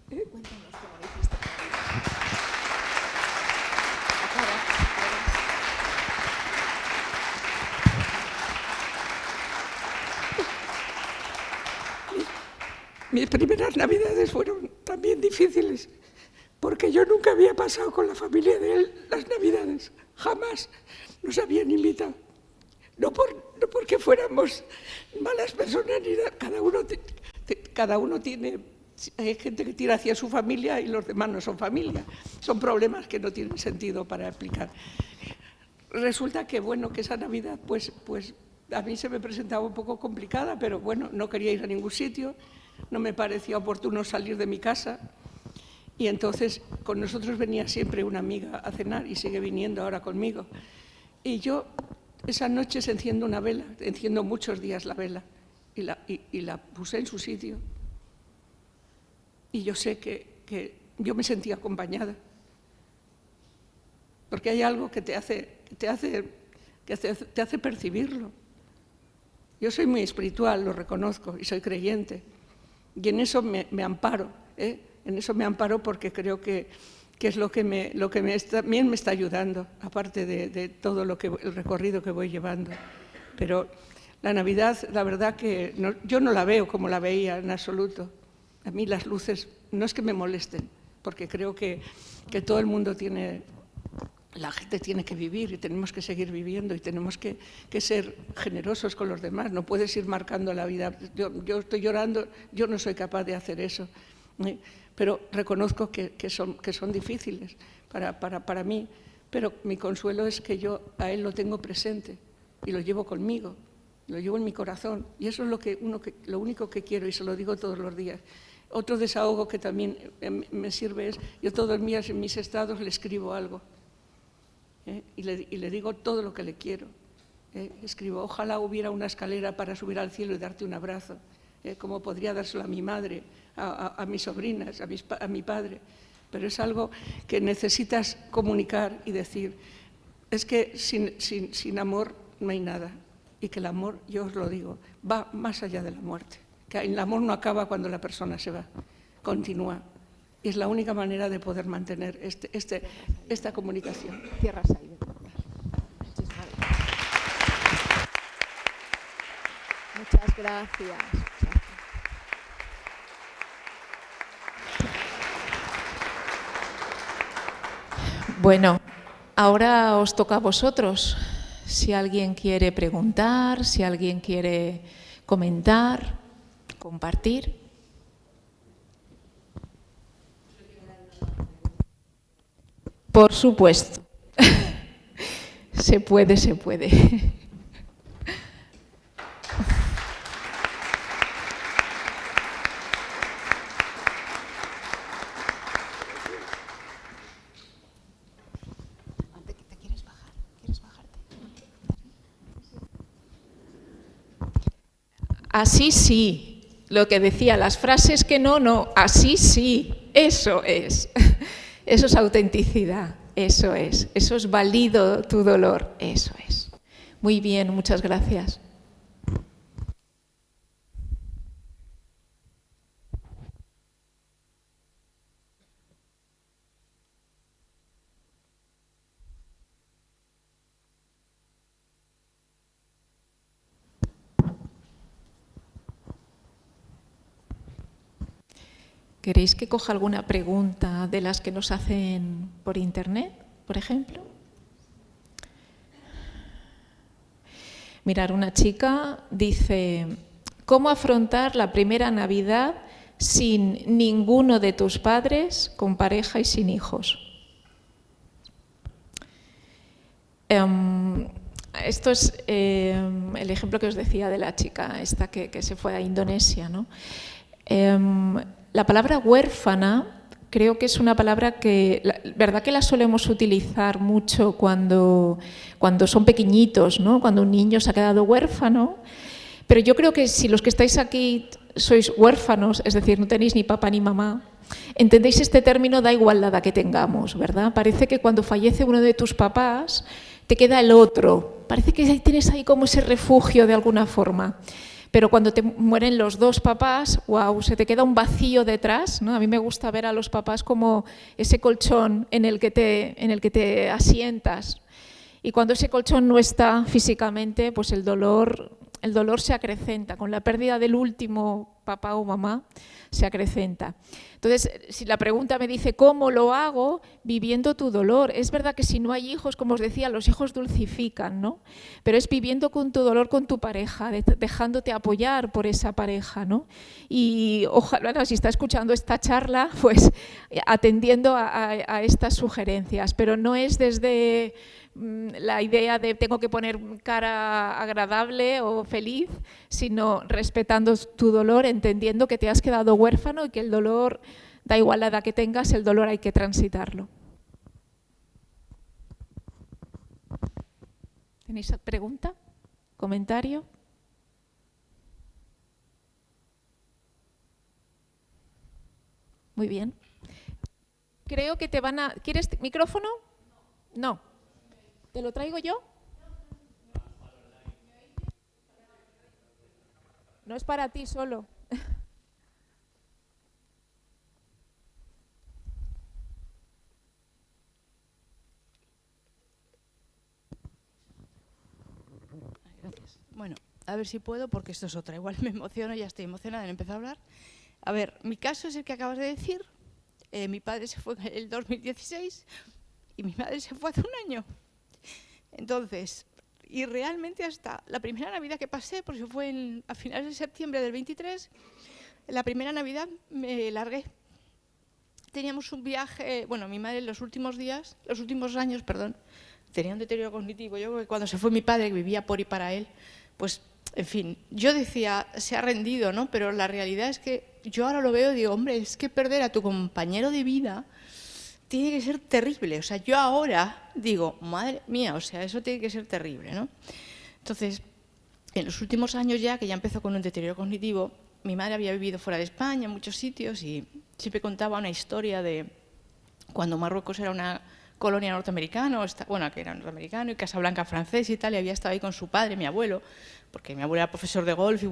Cuéntanos cómo lo hiciste en la vida. Mis primeras navidades fueron también difíciles, porque yo nunca había pasado con la familia de él las navidades, jamás nos habían invitado. No porque fuéramos malas personas ni nada, cada uno tiene, hay gente que tira hacia su familia y los demás no son familia, son problemas que no tienen sentido para explicar. Resulta que bueno, que esa Navidad pues a mí se me presentaba un poco complicada, pero bueno, no quería ir a ningún sitio, no me parecía oportuno salir de mi casa y entonces con nosotros venía siempre una amiga a cenar y sigue viniendo ahora conmigo. Y yo esa noche se enciendo una vela, enciendo muchos días la vela y la puse en su sitio. Y yo sé que yo me sentía acompañada, porque hay algo que te hace percibirlo. Yo soy muy espiritual, lo reconozco, y soy creyente. Y en eso me amparo, en eso me amparo porque creo que es lo que también me está ayudando, aparte de todo el recorrido que voy llevando. Pero la Navidad, la verdad que yo no la veo como la veía en absoluto. A mí las luces no es que me molesten, porque creo que todo el mundo la gente tiene que vivir y tenemos que seguir viviendo y tenemos que ser generosos con los demás. No puedes ir marcando la vida. Yo estoy llorando, yo no soy capaz de hacer eso. Pero reconozco que son difíciles para mí. Pero mi consuelo es que yo a él lo tengo presente y lo llevo conmigo, lo llevo en mi corazón. Y eso es lo único que quiero y se lo digo todos los días. Otro desahogo que también me sirve es, yo todos los días en mis estados le escribo algo. Y le digo todo lo que le quiero. Escribo, ojalá hubiera una escalera para subir al cielo y darte un abrazo, como podría dárselo a mi madre, a mis sobrinas, a mi padre. Pero es algo que necesitas comunicar y decir, es que sin amor no hay nada. Y que el amor, yo os lo digo, va más allá de la muerte. Que el amor no acaba cuando la persona se va, continúa. Y es la única manera de poder mantener esta comunicación. Cierras ahí. Muchas gracias. Bueno, ahora os toca a vosotros. Si alguien quiere preguntar, si alguien quiere comentar, compartir. Por supuesto. Se puede. ¿Te quieres bajar? ¿Quieres bajarte? Así sí. Lo que decía, las frases que no. Así sí. Eso es. Eso es autenticidad, eso es válido tu dolor, eso es. Muy bien, muchas gracias. ¿Queréis que coja alguna pregunta de las que nos hacen por internet, por ejemplo? Mirar, una chica dice, ¿cómo afrontar la primera Navidad sin ninguno de tus padres, con pareja y sin hijos? Esto es el ejemplo que os decía de la chica esta que se fue a Indonesia, ¿no? La palabra huérfana creo que es una palabra que, verdad que la solemos utilizar mucho cuando son pequeñitos, ¿no? Cuando un niño se ha quedado huérfano, pero yo creo que si los que estáis aquí sois huérfanos, es decir, no tenéis ni papá ni mamá, entendéis este término, da igual la edad que tengamos, ¿verdad? Parece que cuando fallece uno de tus papás, te queda el otro. Parece que tienes ahí como ese refugio de alguna forma. Pero cuando te mueren los dos papás, wow, se te queda un vacío detrás, ¿no? A mí me gusta ver a los papás como ese colchón en el que te asientas. Y cuando ese colchón no está físicamente, pues el dolor se acrecenta. Con la pérdida del último papá o mamá, se acrecenta. Entonces, si la pregunta me dice ¿cómo lo hago? Viviendo tu dolor. Es verdad que si no hay hijos, como os decía, los hijos dulcifican, ¿no? Pero es viviendo con tu dolor con tu pareja, dejándote apoyar por esa pareja, ¿no? Y ojalá, si está escuchando esta charla, pues atendiendo a estas sugerencias, pero no es desde la idea de tengo que poner cara agradable o feliz, sino respetando tu dolor, entendiendo que te has quedado huérfano y que el dolor, da igual la edad que tengas, el dolor hay que transitarlo. ¿Tenéis pregunta? ¿Comentario? Muy bien. Creo que te van a... ¿Quieres micrófono? No. ¿Te lo traigo yo? No es para ti solo. Gracias. Bueno, a ver si puedo, porque esto es otra. Igual me emociono, ya estoy emocionada en empezar a hablar. A ver, mi caso es el que acabas de decir. Mi padre se fue en el 2016 y mi madre se fue hace un año. Entonces, y realmente hasta la primera Navidad que pasé, porque fue a finales de septiembre del 23, la primera Navidad me largué. Teníamos un viaje, bueno, mi madre los últimos años, tenía un deterioro cognitivo. Yo creo que cuando se fue mi padre, que vivía por y para él, pues, en fin, yo decía, se ha rendido, ¿no? Pero la realidad es que yo ahora lo veo y digo, hombre, es que perder a tu compañero de vida tiene que ser terrible. O sea, yo ahora digo, madre mía, o sea, eso tiene que ser terrible, ¿no? Entonces, en los últimos años ya, que ya empezó con un deterioro cognitivo, mi madre había vivido fuera de España, en muchos sitios, y siempre contaba una historia de cuando Marruecos era una colonia norteamericana, bueno, que era norteamericano, y Casablanca francés y tal, y había estado ahí con su padre, mi abuelo, porque mi abuelo era profesor de golf y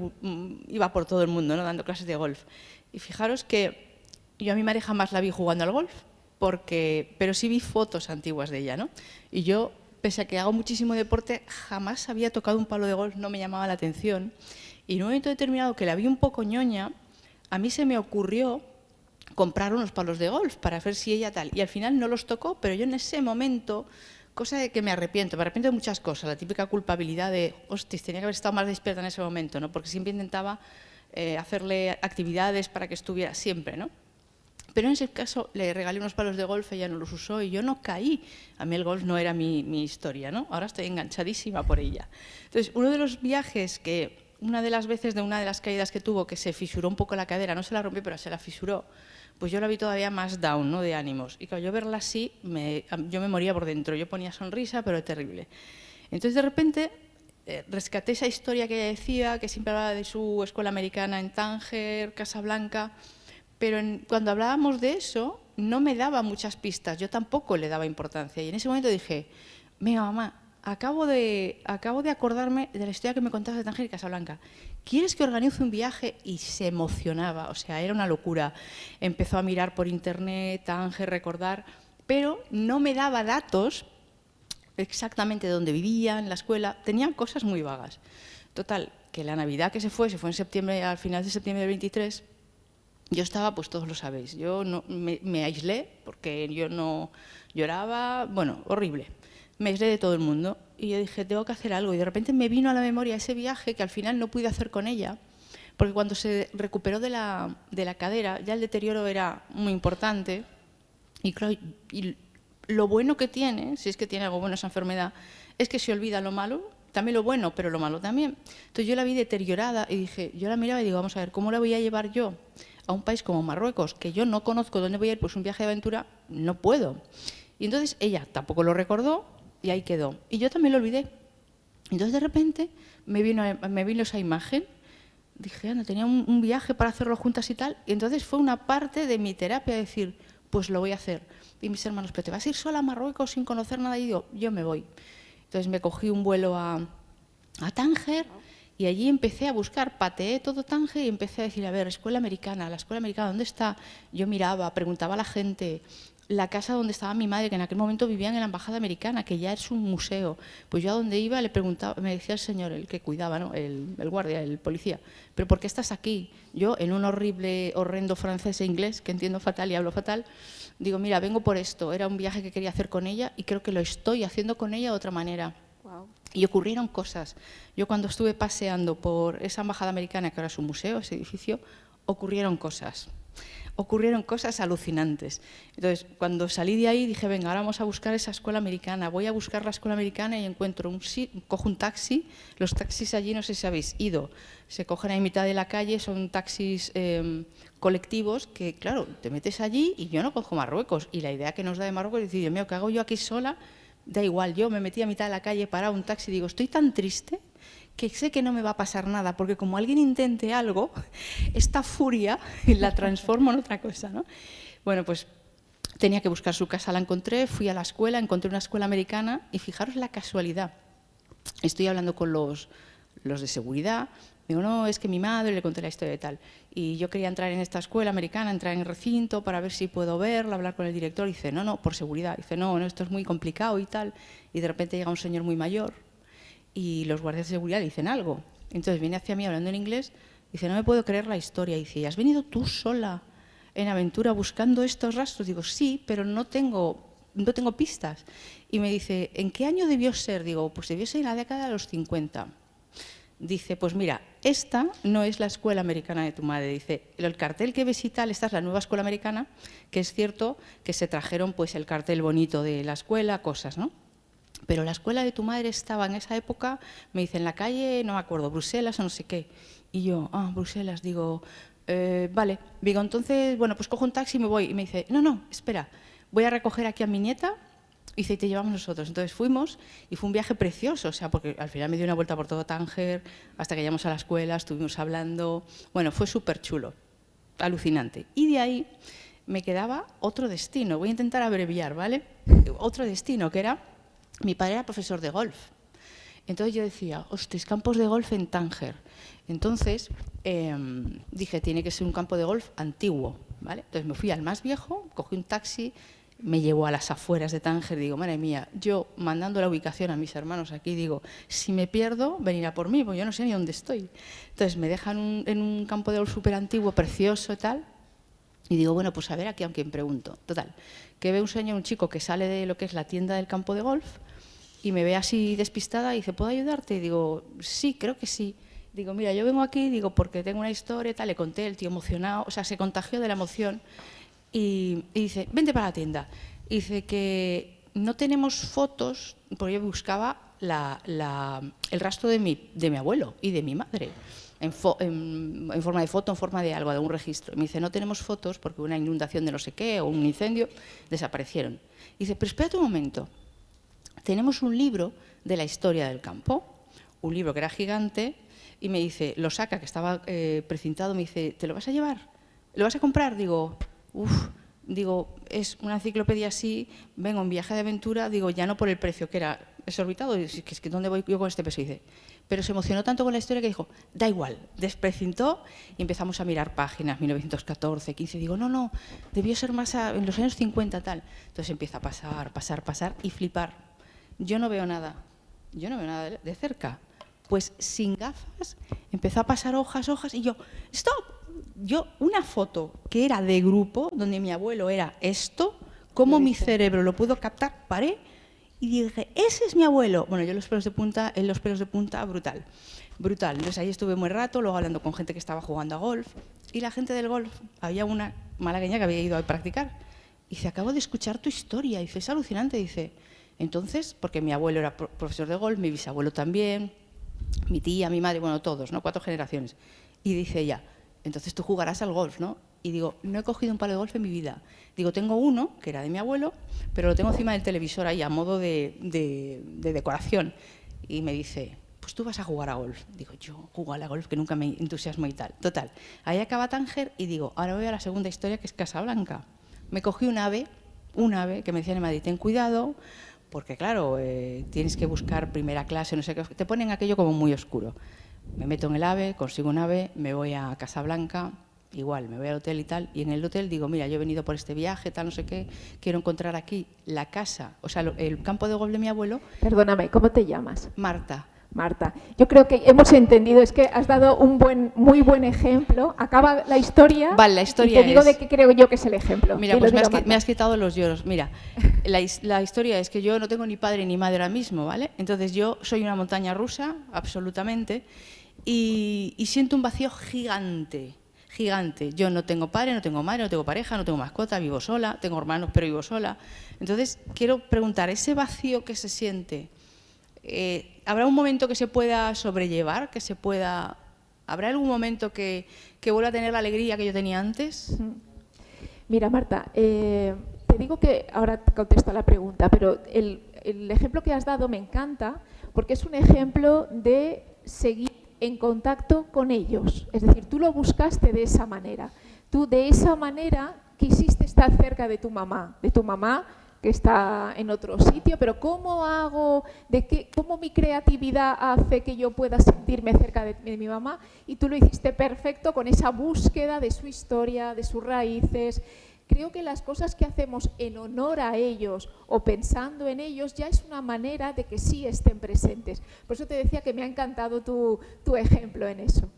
iba por todo el mundo, ¿no?, dando clases de golf. Y fijaros que yo a mi madre jamás la vi jugando al golf, pero sí vi fotos antiguas de ella, ¿no? Y yo, pese a que hago muchísimo deporte, jamás había tocado un palo de golf, no me llamaba la atención. Y en un momento determinado, que la vi un poco ñoña, a mí se me ocurrió comprar unos palos de golf para ver si ella tal. Y al final no los tocó, pero yo en ese momento, cosa de que me arrepiento de muchas cosas, la típica culpabilidad de, hostia, tenía que haber estado más despierta en ese momento, ¿no? Porque siempre intentaba hacerle actividades para que estuviera siempre, ¿no? Pero en ese caso le regalé unos palos de golf, ella no los usó y yo no caí. A mí el golf no era mi historia, ¿no? Ahora estoy enganchadísima por ella. Entonces, uno de los viajes que, una de las veces de una de las caídas que tuvo, que se fisuró un poco la cadera, no se la rompió, pero se la fisuró, pues yo la vi todavía más down, ¿no?, de ánimos. Y claro, yo verla así, yo me moría por dentro. Yo ponía sonrisa, pero terrible. Entonces, de repente, rescaté esa historia que ella decía, que siempre hablaba de su escuela americana en Tánger, Casablanca, pero cuando hablábamos de eso, no me daba muchas pistas. Yo tampoco le daba importancia. Y en ese momento dije, venga, mamá, acabo de acordarme de la historia que me contabas de Tánger y Casablanca. ¿Quieres que organice un viaje? Y se emocionaba, o sea, era una locura. Empezó a mirar por internet, Tánger, recordar, pero no me daba datos exactamente dónde vivía, en la escuela, tenían cosas muy vagas. Total, que la Navidad que se fue en septiembre, al final de septiembre del 23, yo estaba, pues todos lo sabéis, yo no, me aislé porque yo no lloraba, bueno, horrible. Me aislé de todo el mundo y yo dije, tengo que hacer algo. Y de repente me vino a la memoria ese viaje que al final no pude hacer con ella, porque cuando se recuperó de la cadera, ya el deterioro era muy importante. Y claro, y lo bueno que tiene, si es que tiene algo bueno esa enfermedad, es que se olvida lo malo, también lo bueno, pero lo malo también. Entonces yo la vi deteriorada y dije, yo la miraba y digo, vamos a ver, ¿cómo la voy a llevar yo a un país como Marruecos, que yo no conozco dónde voy a ir, pues un viaje de aventura, no puedo? Y entonces ella tampoco lo recordó y ahí quedó. Y yo también lo olvidé. Entonces de repente me vino esa imagen, dije, anda, tenía un viaje para hacerlo juntas y tal, y entonces fue una parte de mi terapia decir, pues lo voy a hacer. Y mis hermanos, ¿pero te vas a ir sola a Marruecos sin conocer nada? Y digo, yo me voy. Entonces me cogí un vuelo a Tánger y allí empecé a buscar, pateé todo Tánger y empecé a decir, a ver, la escuela americana, ¿dónde está? Yo miraba, preguntaba a la gente, la casa donde estaba mi madre, que en aquel momento vivía en la embajada americana, que ya es un museo. Pues yo a donde iba le preguntaba, me decía el señor, el que cuidaba, ¿no? el guardia, el policía, ¿pero por qué estás aquí? Yo, en un horrendo francés e inglés, que entiendo fatal y hablo fatal, digo, mira, vengo por esto, era un viaje que quería hacer con ella y creo que lo estoy haciendo con ella de otra manera. Wow. Y ocurrieron cosas. Yo cuando estuve paseando por esa embajada americana, que ahora es un museo, ese edificio, ocurrieron cosas alucinantes. Entonces, cuando salí de ahí, dije, venga, ahora vamos a buscar esa escuela americana. Voy a buscar la escuela americana y encuentro cojo un taxi. Los taxis allí, no sé si habéis ido, se cogen ahí en mitad de la calle, son taxis colectivos que, claro, te metes allí y yo no cojo Marruecos. Y la idea que nos da de Marruecos es decir, Dios mío, ¿qué hago yo aquí sola? Da igual, yo me metí a mitad de la calle, paraba un taxi y digo, estoy tan triste que sé que no me va a pasar nada, porque como alguien intente algo, esta furia la transformo en otra cosa, ¿no? Bueno, pues tenía que buscar su casa, la encontré, fui a la escuela, encontré una escuela americana y fijaros la casualidad. Estoy hablando con los de seguridad, digo, no, es que mi madre, le conté la historia de tal, y yo quería entrar en esta escuela americana, entrar en el recinto para ver si puedo verla, hablar con el director, y dice, no, por seguridad, dice, no, esto es muy complicado y tal, y de repente llega un señor muy mayor, y los guardias de seguridad dicen algo. Entonces viene hacia mí hablando en inglés, dice, no me puedo creer la historia. Y dice, ¿has venido tú sola en aventura buscando estos rastros? Digo, sí, pero no tengo pistas. Y me dice, ¿en qué año debió ser? Digo, pues debió ser en la década de los 50. Dice, pues mira, esta no es la escuela americana de tu madre. Dice, el cartel que ves y tal, esta es la nueva escuela americana, que es cierto que se trajeron pues el cartel bonito de la escuela, cosas, ¿no? Pero la escuela de tu madre estaba en esa época, me dice, en la calle, no me acuerdo, Bruselas o no sé qué. Y yo, Bruselas, digo, vale. Digo, entonces, bueno, pues cojo un taxi y me voy. Y me dice, no, espera, voy a recoger aquí a mi nieta y te llevamos nosotros. Entonces fuimos y fue un viaje precioso, o sea, porque al final me dio una vuelta por todo Tánger, hasta que llegamos a la escuela, estuvimos hablando. Bueno, fue súper chulo, alucinante. Y de ahí me quedaba otro destino, voy a intentar abreviar, ¿vale? Otro destino, que era... Mi padre era profesor de golf. Entonces yo decía, hostia, campos de golf en Tánger. Entonces dije, tiene que ser un campo de golf antiguo, ¿vale? Entonces me fui al más viejo, cogí un taxi, me llevó a las afueras de Tánger. Digo, madre mía, yo mandando la ubicación a mis hermanos aquí, digo, si me pierdo, venirá por mí, porque yo no sé ni dónde estoy. Entonces me dejan en un campo de golf súper antiguo, precioso y tal. Y digo, bueno, pues a ver aquí a quién pregunto. Total, que ve un chico que sale de lo que es la tienda del campo de golf y me ve así despistada y dice, ¿puedo ayudarte? Y digo, sí, creo que sí. Digo, mira, yo vengo aquí, digo, porque tengo una historia, tal, le conté, el tío emocionado, o sea, se contagió de la emoción y dice, vente para la tienda. Y dice que no tenemos fotos, porque yo buscaba el rastro de mi abuelo y de mi madre. En forma de foto, en forma de algo, de un registro. Y me dice, no tenemos fotos porque una inundación de no sé qué o un incendio, desaparecieron. Y dice, pero espérate un momento, tenemos un libro de la historia del campo, un libro que era gigante, y me dice, lo saca, que estaba precintado, me dice, ¿te lo vas a llevar? ¿Lo vas a comprar? Digo, digo, es una enciclopedia así, vengo en viaje de aventura, digo, ya no por el precio que era, exorbitado. Es que ¿dónde voy yo con este peso? Y dice, pero se emocionó tanto con la historia que dijo, da igual, desprecintó y empezamos a mirar páginas, 1914, 15. Digo, no, debió ser más en los años 50, tal. Entonces empieza a pasar y flipar. Yo no veo nada de cerca. Pues sin gafas empezó a pasar hojas y yo, ¡stop! Yo, una foto que era de grupo, donde mi abuelo era esto, cómo mi cerebro lo pudo captar, paré y dije, ese es mi abuelo. Bueno, yo en los pelos de punta, brutal. Entonces ahí estuve muy rato, luego hablando con gente que estaba jugando a golf, y la gente del golf, había una malagueña que había ido a practicar, y dice, acabo de escuchar tu historia, y dice, es alucinante, dice, entonces, porque mi abuelo era profesor de golf, mi bisabuelo también, mi tía, mi madre, bueno, todos, ¿no? 4 generaciones. Y dice ella, entonces tú jugarás al golf, ¿no? Y digo, no he cogido un palo de golf en mi vida. Digo, tengo uno, que era de mi abuelo, pero lo tengo encima del televisor ahí a modo de decoración. Y me dice, pues tú vas a jugar a golf. Digo, yo juego a la golf, que nunca me entusiasmo y tal. Total, ahí acaba Tánger y digo, ahora voy a la segunda historia, que es Casablanca. Me cogí un ave que me decían en Madrid, ten cuidado, porque claro, tienes que buscar primera clase, no sé qué, te ponen aquello como muy oscuro. Me meto en el AVE, consigo un AVE, me voy a Casablanca, igual, me voy al hotel y tal, y en el hotel digo, mira, yo he venido por este viaje, tal, no sé qué, quiero encontrar aquí la casa, o sea, el campo de golf de mi abuelo. Perdóname, ¿cómo te llamas? Marta. Marta, yo creo que hemos entendido, es que has dado un muy buen ejemplo. Acaba la historia. Vale, la historia y te digo es... de qué creo yo que es el ejemplo. Mira, pues me has quitado los lloros. Mira, la historia es que yo no tengo ni padre ni madre ahora mismo, ¿vale? Entonces yo soy una montaña rusa, absolutamente, y siento un vacío gigante. Yo no tengo padre, no tengo madre, no tengo pareja, no tengo mascota, vivo sola, tengo hermanos, pero vivo sola. Entonces quiero preguntar, ese vacío que se siente... ¿habrá un momento que se pueda sobrellevar, habrá algún momento que vuelva a tener la alegría que yo tenía antes? Mira, Marta, te digo que ahora te contesto a la pregunta, pero el ejemplo que has dado me encanta porque es un ejemplo de seguir en contacto con ellos. Es decir, tú lo buscaste de esa manera. Tú de esa manera quisiste estar cerca de tu mamá que está en otro sitio, pero ¿cómo hago? ¿Cómo mi creatividad hace que yo pueda sentirme cerca de mi mamá? Y tú lo hiciste perfecto con esa búsqueda de su historia, de sus raíces. Creo que las cosas que hacemos en honor a ellos o pensando en ellos ya es una manera de que sí estén presentes. Por eso te decía que me ha encantado tu ejemplo en eso.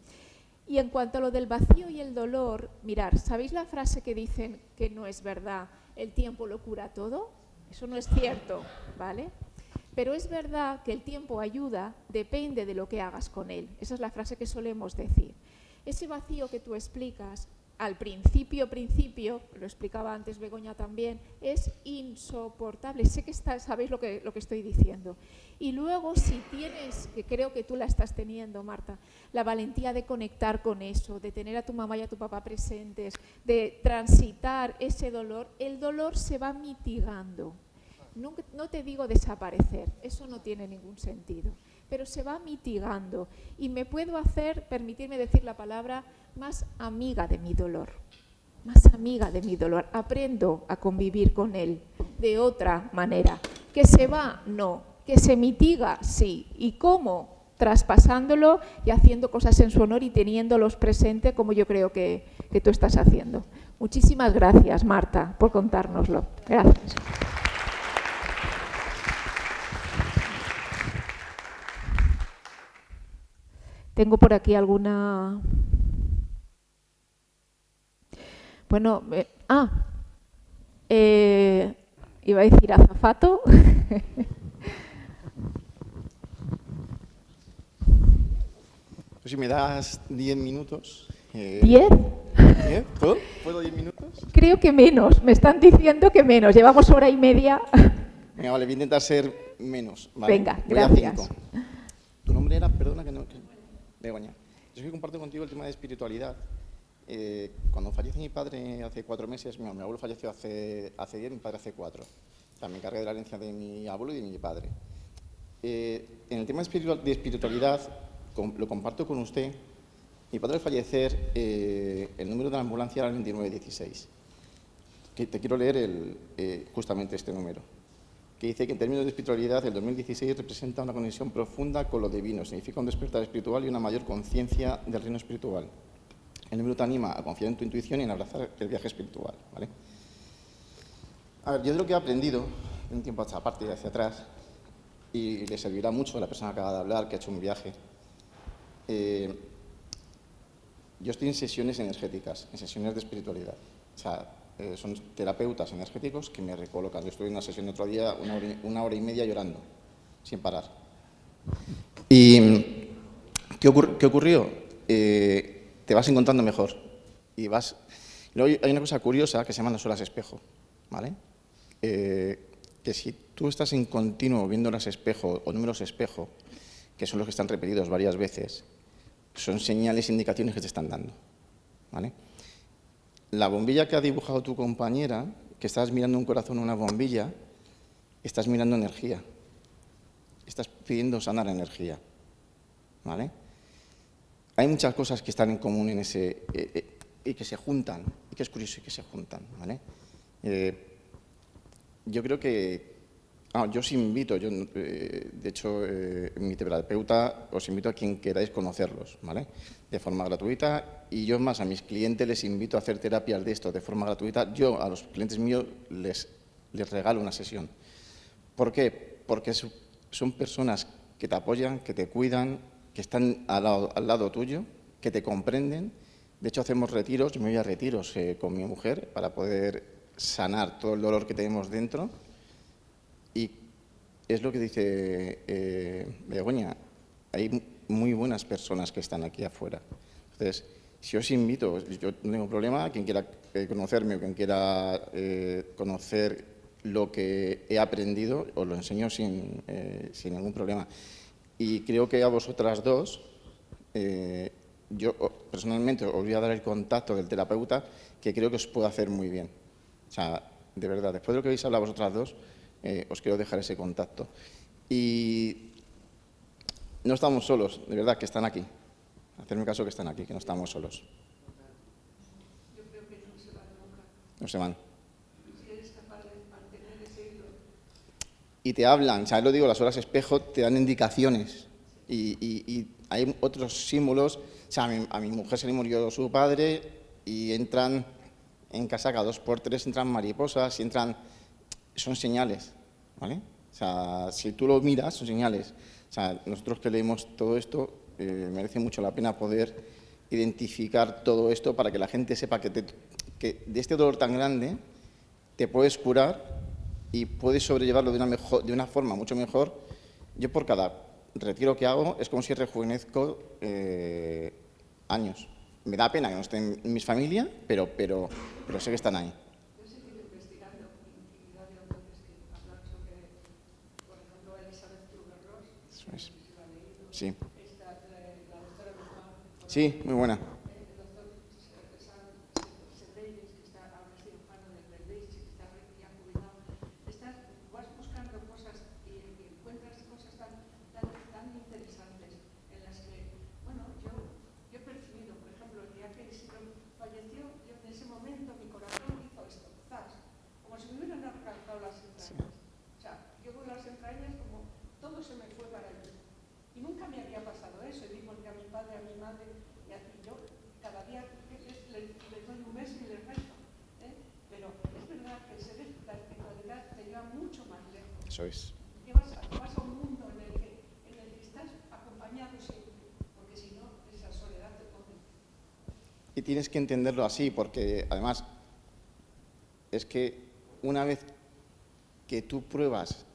Y en cuanto a lo del vacío y el dolor, mirad, ¿sabéis la frase que dicen que no es verdad? El tiempo lo cura todo. Eso no es cierto, ¿vale? Pero es verdad que el tiempo ayuda, depende de lo que hagas con él. Esa es la frase que solemos decir. Ese vacío que tú explicas, al principio, lo explicaba antes Begoña también, es insoportable. Sé que sabéis lo que estoy diciendo. Y luego, si tienes, que creo que tú la estás teniendo, Marta, la valentía de conectar con eso, de tener a tu mamá y a tu papá presentes, de transitar ese dolor, el dolor se va mitigando. No te digo desaparecer, eso no tiene ningún sentido, pero se va mitigando y me puedo hacer, permitirme decir la palabra, más amiga de mi dolor. Aprendo a convivir con él de otra manera. ¿Que se va? No. ¿Que se mitiga? Sí. ¿Y cómo? Traspasándolo y haciendo cosas en su honor y teniéndolos presente como yo creo que tú estás haciendo. Muchísimas gracias, Marta, por contárnoslo. Gracias. Tengo por aquí alguna... Bueno, iba a decir azafato. Pues si me das 10 minutos... ¿10? ¿10? ¿Puedo 10 minutos? Creo que menos, me están diciendo que menos. Llevamos hora y media. Venga, vale, voy a intentar ser menos. ¿Vale? Venga, voy a gracias. 5. Tu nombre era, perdona que no... Begoña. Yo es que comparto contigo el tema de espiritualidad. Cuando fallece mi padre hace 4 meses, mi abuelo falleció hace 10, mi padre hace 4. También cargué de la herencia de mi abuelo y de mi padre. En el tema de espiritualidad, lo comparto con usted. Mi padre al fallecer, el número de la ambulancia era el 2916. Te quiero leer justamente este número. que dice que en términos de espiritualidad el 2016 representa una conexión profunda con lo divino, significa un despertar espiritual y una mayor conciencia del reino espiritual. El número te anima a confiar en tu intuición y en abrazar el viaje espiritual, ¿vale? A ver, yo de lo que he aprendido de un tiempo a esta parte y hacia atrás, y le servirá mucho a la persona que acaba de hablar, que ha hecho un viaje, yo estoy en sesiones energéticas, en sesiones de espiritualidad. O sea, son terapeutas energéticos que me recolocan. Yo estuve en una sesión otro día, una hora y media llorando, sin parar. ¿Y qué ocurrió? Te vas encontrando mejor. Y luego hay una cosa curiosa que se llaman las horas espejo, ¿vale? Que si tú estás en continuo viendo horas espejo o números espejo, que son los que están repetidos varias veces, son señales e indicaciones que te están dando, ¿vale? La bombilla que ha dibujado tu compañera, que estás mirando un corazón en una bombilla, estás mirando energía. Estás pidiendo sanar energía, ¿vale? Hay muchas cosas que están en común en ese y que se juntan, y que es curioso y que se juntan, ¿vale? Yo creo que yo os invito, de hecho, mi terapeuta, os invito a quien queráis conocerlos, ¿vale? De forma gratuita, y yo más a mis clientes les invito a hacer terapias de esto de forma gratuita. Yo a los clientes míos les regalo una sesión. ¿Por qué? Porque son personas que te apoyan, que te cuidan, que están al lado tuyo, que te comprenden. De hecho, hacemos retiros, yo me voy a retiros con mi mujer para poder sanar todo el dolor que tenemos dentro. Y es lo que dice Begoña, hay muy buenas personas que están aquí afuera. Entonces, si os invito, yo no tengo problema, quien quiera conocerme o quien quiera conocer lo que he aprendido, os lo enseño sin ningún problema. Y creo que a vosotras dos, yo personalmente os voy a dar el contacto del terapeuta que creo que os puede hacer muy bien. O sea, de verdad, después de lo que habéis hablado vosotras dos, os quiero dejar ese contacto. Y no estamos solos, de verdad, que están aquí. Hacerme caso que están aquí, que no estamos solos. Yo creo que no se van nunca. No se van. Si eres capaz de mantener ese hilo. Y te hablan, ¿sabes? Lo digo, las horas espejo te dan indicaciones. Y hay otros símbolos. O sea, a mi mujer se le murió su padre y entran en casa cada 2 por 3, entran mariposas y entran... Son señales, ¿vale? O sea, si tú lo miras, son señales. O sea, nosotros que leemos todo esto, merece mucho la pena poder identificar todo esto para que la gente sepa que de este dolor tan grande te puedes curar y puedes sobrellevarlo de una forma mucho mejor. Yo por cada retiro que hago es como si rejuvenezco años. Me da pena que no estén en mi familia, pero sé que están ahí. Yo he seguido investigando infinidad de autores que hablan sobre, por ejemplo, Elizabeth Kubler-Ross. Eso es. Si lo ha leído. Sí. Esta, la doctora Guzmán. Sí, muy buena. El doctor Sedeiros, que está ahora cirujano del Leipzig, que está ya jubilado. Vas buscando cosas y encuentras cosas tan interesantes en las que, bueno, yo he percibido, por ejemplo, el día que Isidro falleció, yo en ese momento mi corazón hizo esto, ¡zas! Como si me hubieran arrancado las entrañas. O sea, yo con las entrañas como todo se me fue para allí. Y nunca me había pasado eso, y vi porque a mi padre, a mi madre, y yo cada día les doy un beso y les rezo. Pero es verdad que la espiritualidad te lleva mucho más lejos. Eso es. Que vas a un mundo en el que estás acompañado siempre, porque si no, esa soledad te come. Y tienes que entenderlo así, porque además es que una vez que tú pruebas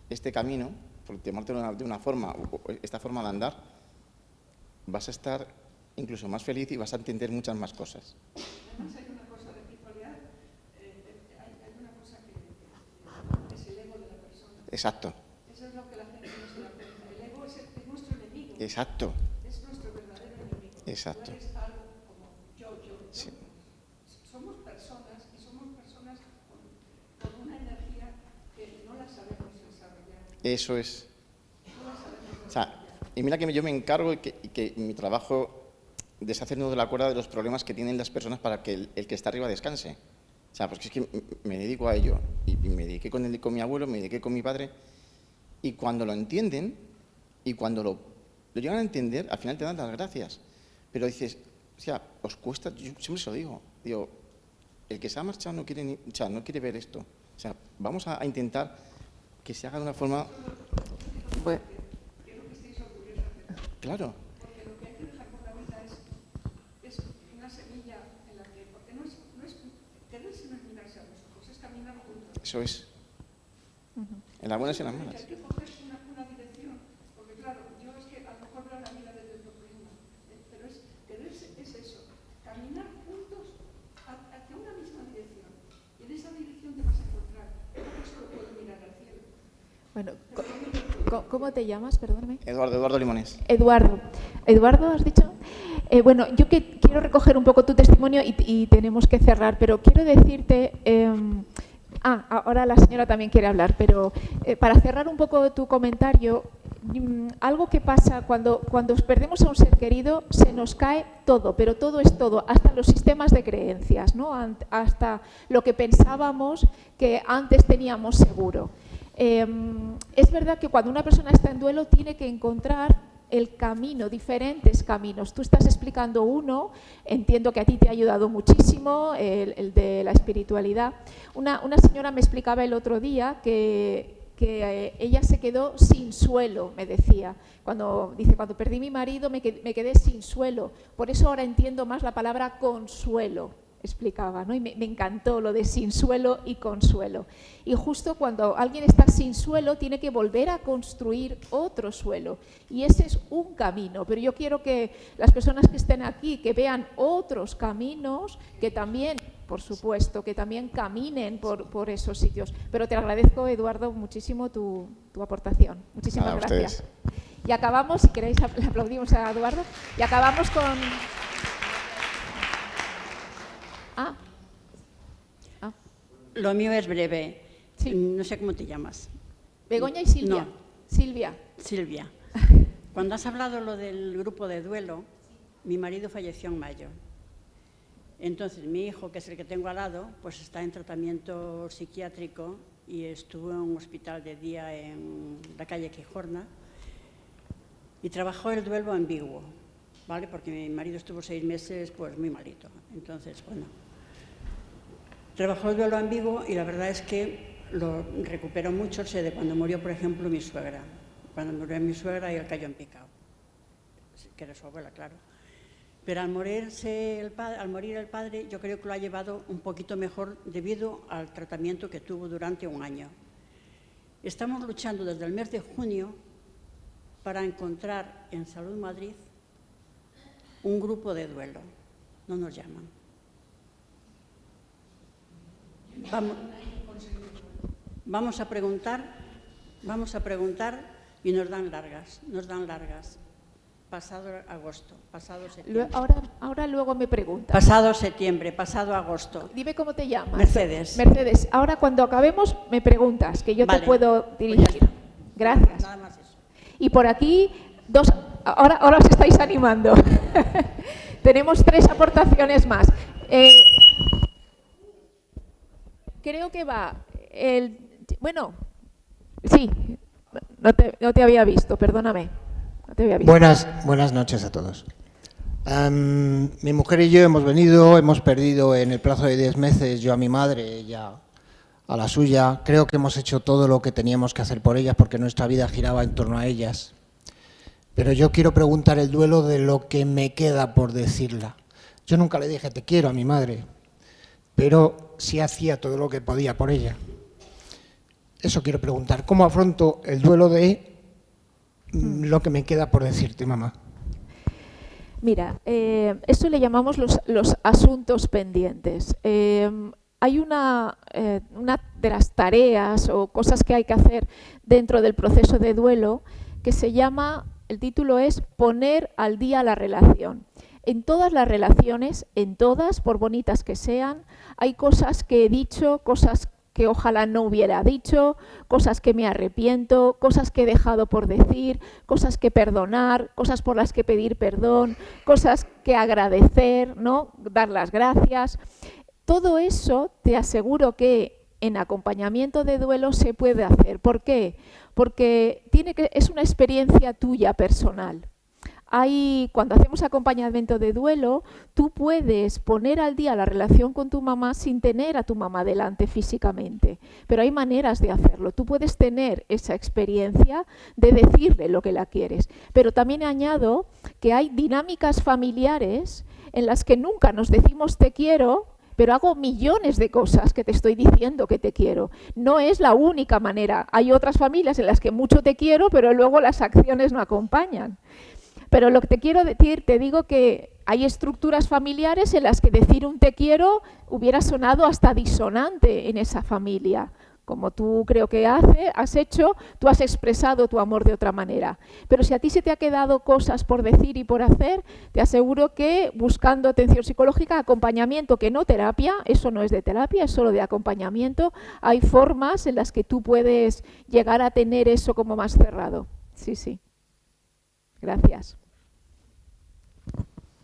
este camino, por llamártelo de una forma, o esta forma de andar, vas a estar incluso más feliz y vas a entender muchas más cosas. Además hay una cosa de espiritualidad, hay una cosa que es el ego de la persona. Exacto. Eso es lo que la gente no se da cuenta. El ego es nuestro enemigo. Exacto. Es nuestro verdadero enemigo. Exacto. Tú eres algo como yo. Sí. Somos personas y somos personas con una energía que no la sabemos desarrollar. Eso es. No la sabemos O sea, y mira que yo me encargo y que mi trabajo deshacernos de la cuerda de los problemas que tienen las personas para que el que está arriba descanse. O sea, porque es que me dedico a ello. Y me dediqué con mi abuelo, me dediqué con mi padre. Y cuando lo entienden, y cuando lo llegan a entender, al final te dan las gracias. Pero dices, o sea, os cuesta, yo siempre se lo digo, el que se ha marchado no quiere, no quiere ver esto. O sea, vamos a intentar que se haga de una forma... Bueno. Claro. Porque lo que hay que dejar por la vida es una semilla en la que, porque no es quererse, no es mirarse a los ojos, es caminar juntos. Eso es. En las buenas y en las malas. Hay que coger una dirección, porque claro, yo es que a lo mejor veo la vida desde otro prisma, pero quererse es eso, caminar juntos hacia una misma dirección. Y en esa dirección te vas a encontrar, porque solo puedo mirar al cielo. Bueno, ¿cómo te llamas? Perdóname. Eduardo Limones. Eduardo, ¿has dicho? Bueno, yo quiero recoger un poco tu testimonio y tenemos que cerrar, pero quiero decirte... ahora la señora también quiere hablar, pero para cerrar un poco tu comentario, algo que pasa cuando perdemos a un ser querido, se nos cae todo, pero todo es todo, hasta los sistemas de creencias, ¿no? Hasta lo que pensábamos que antes teníamos seguro. Es verdad que cuando una persona está en duelo tiene que encontrar el camino, diferentes caminos. Tú estás explicando uno, entiendo que a ti te ha ayudado muchísimo, el de la espiritualidad. Una señora me explicaba el otro día que ella se quedó sin suelo, me decía. Cuando perdí mi marido me quedé sin suelo. Por eso ahora entiendo más la palabra consuelo, explicaba, ¿no? Y me encantó lo de sin suelo y consuelo. Y justo cuando alguien está sin suelo tiene que volver a construir otro suelo. Y ese es un camino. Pero yo quiero que las personas que estén aquí, que vean otros caminos, que también, por supuesto, que también caminen por esos sitios. Pero te agradezco, Eduardo, muchísimo tu aportación. Muchísimas gracias. Y acabamos, si queréis, le aplaudimos a Eduardo, y acabamos con... Lo mío es breve. Sí. No sé cómo te llamas. Begoña y Silvia. No. Silvia. Cuando has hablado lo del grupo de duelo, mi marido falleció en mayo. Entonces, mi hijo, que es el que tengo al lado, pues está en tratamiento psiquiátrico y estuvo en un hospital de día en la calle Quijorna y trabajó el duelo ambiguo, ¿vale? Porque mi marido estuvo 6 meses pues muy malito. Entonces, bueno, trabajó el duelo ambiguo y la verdad es que lo recuperó mucho. Sé de cuando murió, por ejemplo, mi suegra. Cuando murió mi suegra y él cayó en picado, que era su abuela, claro. Pero al morir el padre, yo creo que lo ha llevado un poquito mejor debido al tratamiento que tuvo durante un año. Estamos luchando desde el mes de junio para encontrar en Salud Madrid un grupo de duelo. No nos llaman. Vamos a preguntar y nos dan largas. Pasado agosto, pasado septiembre. Ahora luego me preguntas. Pasado septiembre, pasado agosto. Dime cómo te llamas. Mercedes. Mercedes, ahora cuando acabemos me preguntas, que yo te puedo dirigir. Pues Gracias. Nada más eso. Y por aquí, ahora os estáis animando. Tenemos 3 aportaciones más. Creo que va bueno, sí, no te había visto, perdóname. No te había visto. Buenas noches a todos. Mi mujer y yo hemos perdido en el plazo de 10 meses, yo a mi madre, ella a la suya. Creo que hemos hecho todo lo que teníamos que hacer por ellas porque nuestra vida giraba en torno a ellas. Pero yo quiero preguntar el duelo de lo que me queda por decirla. Yo nunca le dije te quiero a mi madre, pero sí hacía todo lo que podía por ella. Eso quiero preguntar. ¿Cómo afronto el duelo de lo que me queda por decirte, mamá? Mira, eso le llamamos los asuntos pendientes. Hay una de las tareas o cosas que hay que hacer dentro del proceso de duelo que se llama, el título es poner al día la relación. En todas las relaciones, en todas, por bonitas que sean, hay cosas que he dicho, cosas que ojalá no hubiera dicho, cosas que me arrepiento, cosas que he dejado por decir, cosas que perdonar, cosas por las que pedir perdón, cosas que agradecer, ¿no? Dar las gracias. todo eso te aseguro que en acompañamiento de duelo se puede hacer. ¿Por qué? Porque es una experiencia tuya personal. Cuando hacemos acompañamiento de duelo, tú puedes poner al día la relación con tu mamá sin tener a tu mamá delante físicamente, pero hay maneras de hacerlo. Tú puedes tener esa experiencia de decirle lo que la quieres, pero también añado que hay dinámicas familiares en las que nunca nos decimos te quiero, pero hago millones de cosas que te estoy diciendo que te quiero. No es la única manera. Hay otras familias en las que mucho te quiero, pero luego las acciones no acompañan. Pero lo que te quiero decir, te digo que hay estructuras familiares en las que decir un te quiero hubiera sonado hasta disonante en esa familia. Como tú creo que has hecho, tú has expresado tu amor de otra manera. Pero si a ti se te ha quedado cosas por decir y por hacer, te aseguro que buscando atención psicológica, acompañamiento, que no terapia, eso no es de terapia, es solo de acompañamiento, hay formas en las que tú puedes llegar a tener eso como más cerrado. Sí, sí. Gracias.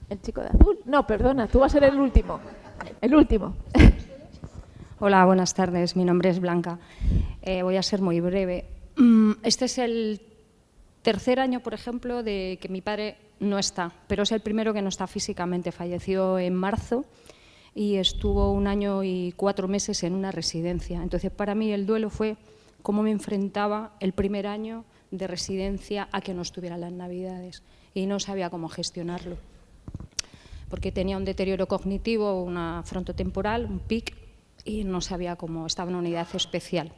¿El chico de azul? No, perdona, tú vas a ser el último. El último. Hola, buenas tardes. Mi nombre es Blanca. Voy a ser muy breve. Este es el tercer año, por ejemplo, de que mi padre no está, pero es el primero que no está físicamente. Falleció en marzo y estuvo 1 año y 4 meses en una residencia. Entonces, para mí el duelo fue cómo me enfrentaba el primer año de residencia a que no estuviera las Navidades y no sabía cómo gestionarlo, porque tenía un deterioro cognitivo, una frontotemporal, un PIC, y no sabía cómo, estaba en una unidad especial.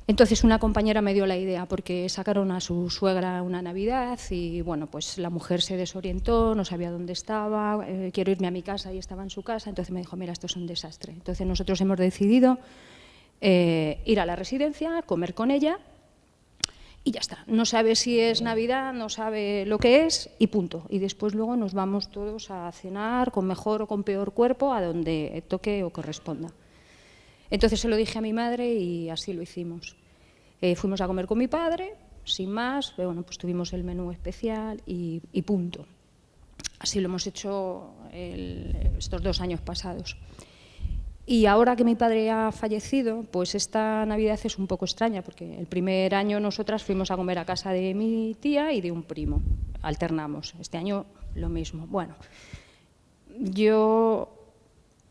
Entonces una compañera me dio la idea, porque sacaron a su suegra una Navidad y bueno, pues la mujer se desorientó, no sabía dónde estaba, quiero irme a mi casa y estaba en su casa, entonces me dijo, mira, esto es un desastre. Entonces nosotros hemos decidido ir a la residencia, comer con ella y ya está. No sabe si es Navidad, no sabe lo que es y punto. Y después luego nos vamos todos a cenar con mejor o con peor cuerpo a donde toque o corresponda. Entonces se lo dije a mi madre y así lo hicimos. Fuimos a comer con mi padre, sin más, bueno, pues tuvimos el menú especial y punto. Así lo hemos hecho estos 2 años pasados. Y ahora que mi padre ha fallecido, pues esta Navidad es un poco extraña, porque el primer año nosotras fuimos a comer a casa de mi tía y de un primo, alternamos. Este año lo mismo. Bueno, yo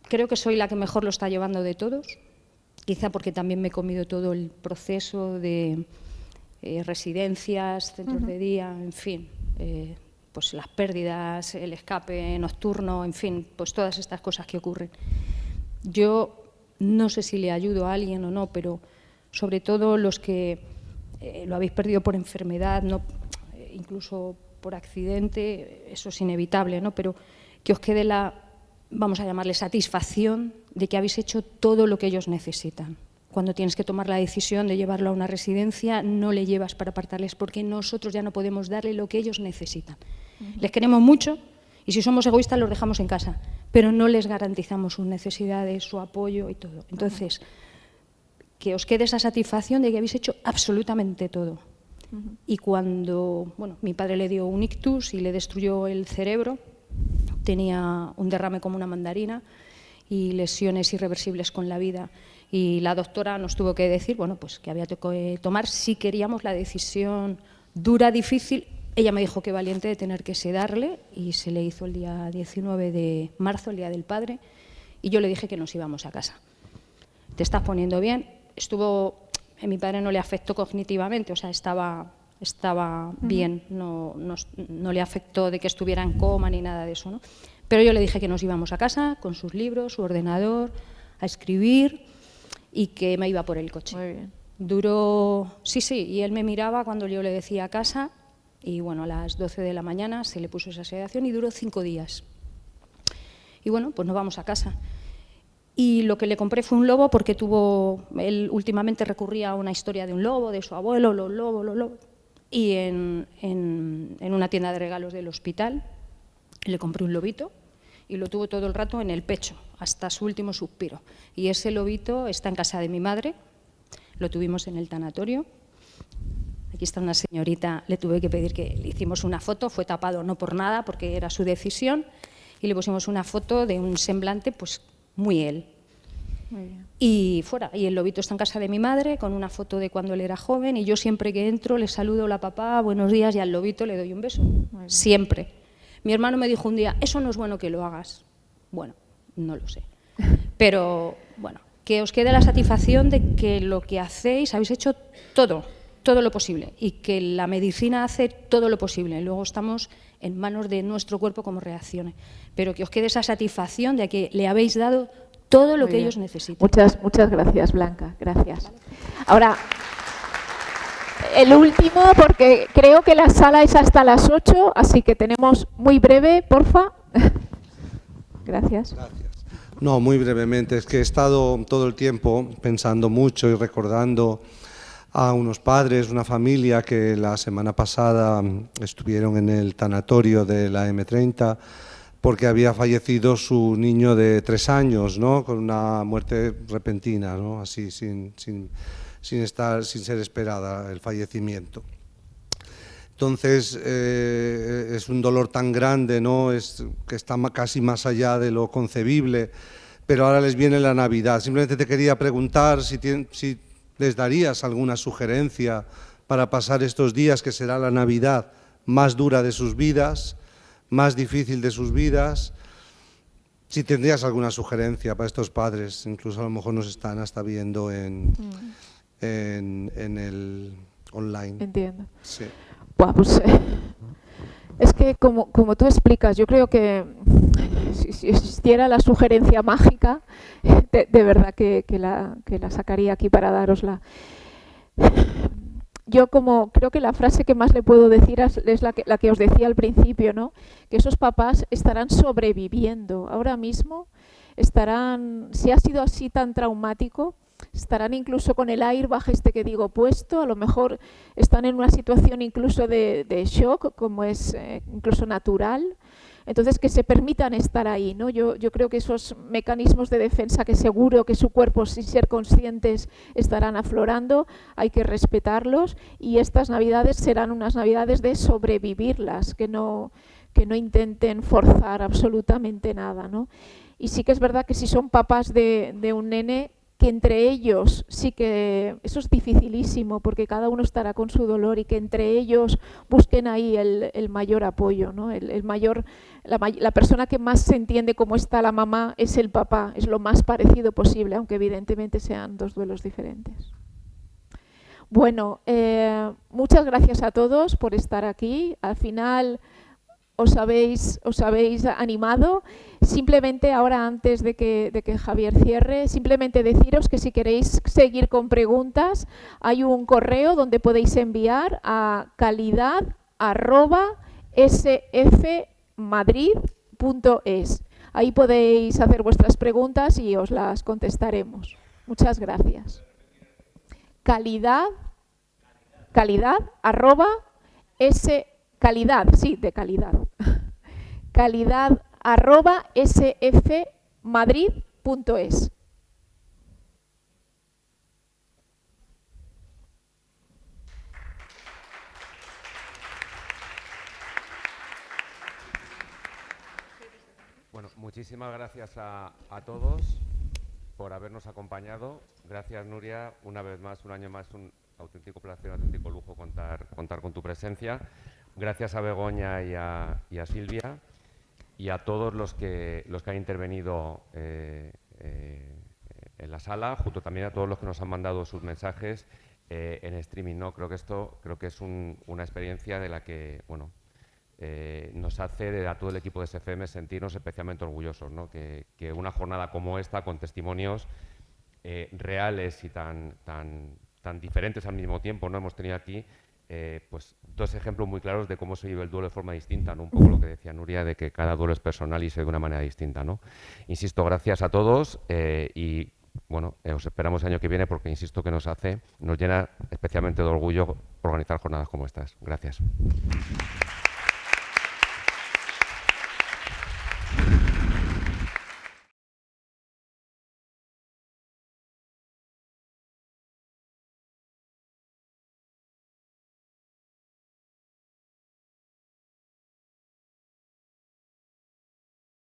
creo que soy la que mejor lo está llevando de todos, quizá porque también me he comido todo el proceso de residencias, centros de día, en fin, pues las pérdidas, el escape nocturno, en fin, pues todas estas cosas que ocurren. Yo no sé si le ayudo a alguien o no, pero sobre todo los que lo habéis perdido por enfermedad, no, incluso por accidente, eso es inevitable, ¿no? Pero que os quede la, vamos a llamarle, satisfacción de que habéis hecho todo lo que ellos necesitan. Cuando tienes que tomar la decisión de llevarlo a una residencia, no le llevas para apartarles, porque nosotros ya no podemos darle lo que ellos necesitan. Les queremos mucho y si somos egoístas los dejamos en casa, pero no les garantizamos sus necesidades, su apoyo y todo. Entonces, que os quede esa satisfacción de que habéis hecho absolutamente todo. Y cuando, bueno, mi padre le dio un ictus y le destruyó el cerebro, tenía un derrame como una mandarina y lesiones irreversibles con la vida. Y la doctora nos tuvo que decir, bueno, pues que había que tomar, si queríamos, la decisión dura, difícil. Ella me dijo que valiente de tener que sedarle y se le hizo el día 19 de marzo, el Día del Padre, y yo le dije que nos íbamos a casa. ¿Te estás poniendo bien? A mi padre no le afectó cognitivamente, o sea, estaba bien, no le afectó de que estuviera en coma ni nada de eso, ¿no? Pero yo le dije que nos íbamos a casa con sus libros, su ordenador, a escribir y que me iba por el coche. Muy bien. Duró, sí, y él me miraba cuando yo le decía a casa. Y bueno, a las 12 de la mañana se le puso esa sedación y duró 5 días. Y bueno, pues nos vamos a casa. Y lo que le compré fue un lobo porque él últimamente recurría a una historia de un lobo, de su abuelo, los lobos. Y en una tienda de regalos del hospital le compré un lobito y lo tuvo todo el rato en el pecho, hasta su último suspiro. Y ese lobito está en casa de mi madre, lo tuvimos en el tanatorio. Aquí está una señorita, le tuve que pedir que le hicimos una foto, fue tapado no por nada, porque era su decisión, y le pusimos una foto de un semblante pues muy él. Muy bien. Y fuera, y el lobito está en casa de mi madre con una foto de cuando él era joven y yo siempre que entro le saludo, hola papá, buenos días, y al lobito le doy un beso, siempre. Mi hermano me dijo un día, eso no es bueno que lo hagas. Bueno, no lo sé. Pero bueno, que os quede la satisfacción de que lo que hacéis, habéis hecho todo lo posible y que la medicina hace todo lo posible. Luego estamos en manos de nuestro cuerpo cómo reaccione. Pero que os quede esa satisfacción de que le habéis dado todo lo que ellos necesitan. Muchas gracias, Blanca. Gracias. Ahora, el último, porque creo que la sala es hasta las 8, así que tenemos muy breve, porfa. Gracias. No, muy brevemente. Es que he estado todo el tiempo pensando mucho y recordando a unos padres, una familia que la semana pasada estuvieron en el tanatorio de la M30 porque había fallecido su niño de 3 años, ¿no? Con una muerte repentina, ¿no? Así, sin ser esperada el fallecimiento. Entonces, es un dolor tan grande, ¿no? Que está casi más allá de lo concebible, pero ahora les viene la Navidad. Simplemente te quería preguntar si les darías alguna sugerencia para pasar estos días, que será la Navidad más dura de sus vidas, más difícil de sus vidas. Si tendrías alguna sugerencia para estos padres, incluso a lo mejor nos están hasta viendo en el online. Entiendo. Sí. Buah, pues, es que como tú explicas, yo creo que si existiera la sugerencia mágica, de verdad que la sacaría aquí para darosla. Yo creo que la frase que más le puedo decir es la que os decía al principio, ¿no? Que esos papás estarán sobreviviendo. Ahora mismo estarán, si ha sido así tan traumático, estarán incluso con el airbag que digo puesto, a lo mejor están en una situación incluso de shock, como es incluso natural. Entonces, que se permitan estar ahí, ¿no? Yo creo que esos mecanismos de defensa que seguro que su cuerpo, sin ser conscientes, estarán aflorando, hay que respetarlos, y estas Navidades serán unas Navidades de sobrevivirlas, que no intenten forzar absolutamente nada, ¿no? Y sí que es verdad que si son papás de un nene, que entre ellos sí que eso es dificilísimo porque cada uno estará con su dolor, y que entre ellos busquen ahí el mayor apoyo, ¿no? La persona que más se entiende cómo está la mamá es el papá, es lo más parecido posible, aunque evidentemente sean dos duelos diferentes. Bueno, muchas gracias a todos por estar aquí. Al final os habéis animado. Simplemente ahora, antes de que Javier cierre, simplemente deciros que si queréis seguir con preguntas, hay un correo donde podéis enviar a calidad@sfmadrid.es. Ahí podéis hacer vuestras preguntas y os las contestaremos. Muchas gracias. Calidad, sí, de calidad. calidad@sfmadrid.es. Bueno, muchísimas gracias a todos por habernos acompañado. Gracias, Nuria, una vez más, un año más, un auténtico placer, un auténtico lujo contar con tu presencia. Gracias a Begoña y a Silvia, y a todos los que han intervenido en la sala, junto también a todos los que nos han mandado sus mensajes en streaming, ¿no? Creo que es una experiencia de la que, bueno, nos hace a todo el equipo de SFM sentirnos especialmente orgullosos, ¿no? Que una jornada como esta, con testimonios reales y tan diferentes al mismo tiempo, ¿no? Hemos tenido aquí pues 2 ejemplos muy claros de cómo se vive el duelo de forma distinta, ¿no? Un poco lo que decía Nuria, de que cada duelo es personal y se ve de una manera distinta, ¿no? Insisto, gracias a todos y bueno, os esperamos el año que viene, porque insisto que nos llena especialmente de orgullo organizar jornadas como estas. Gracias.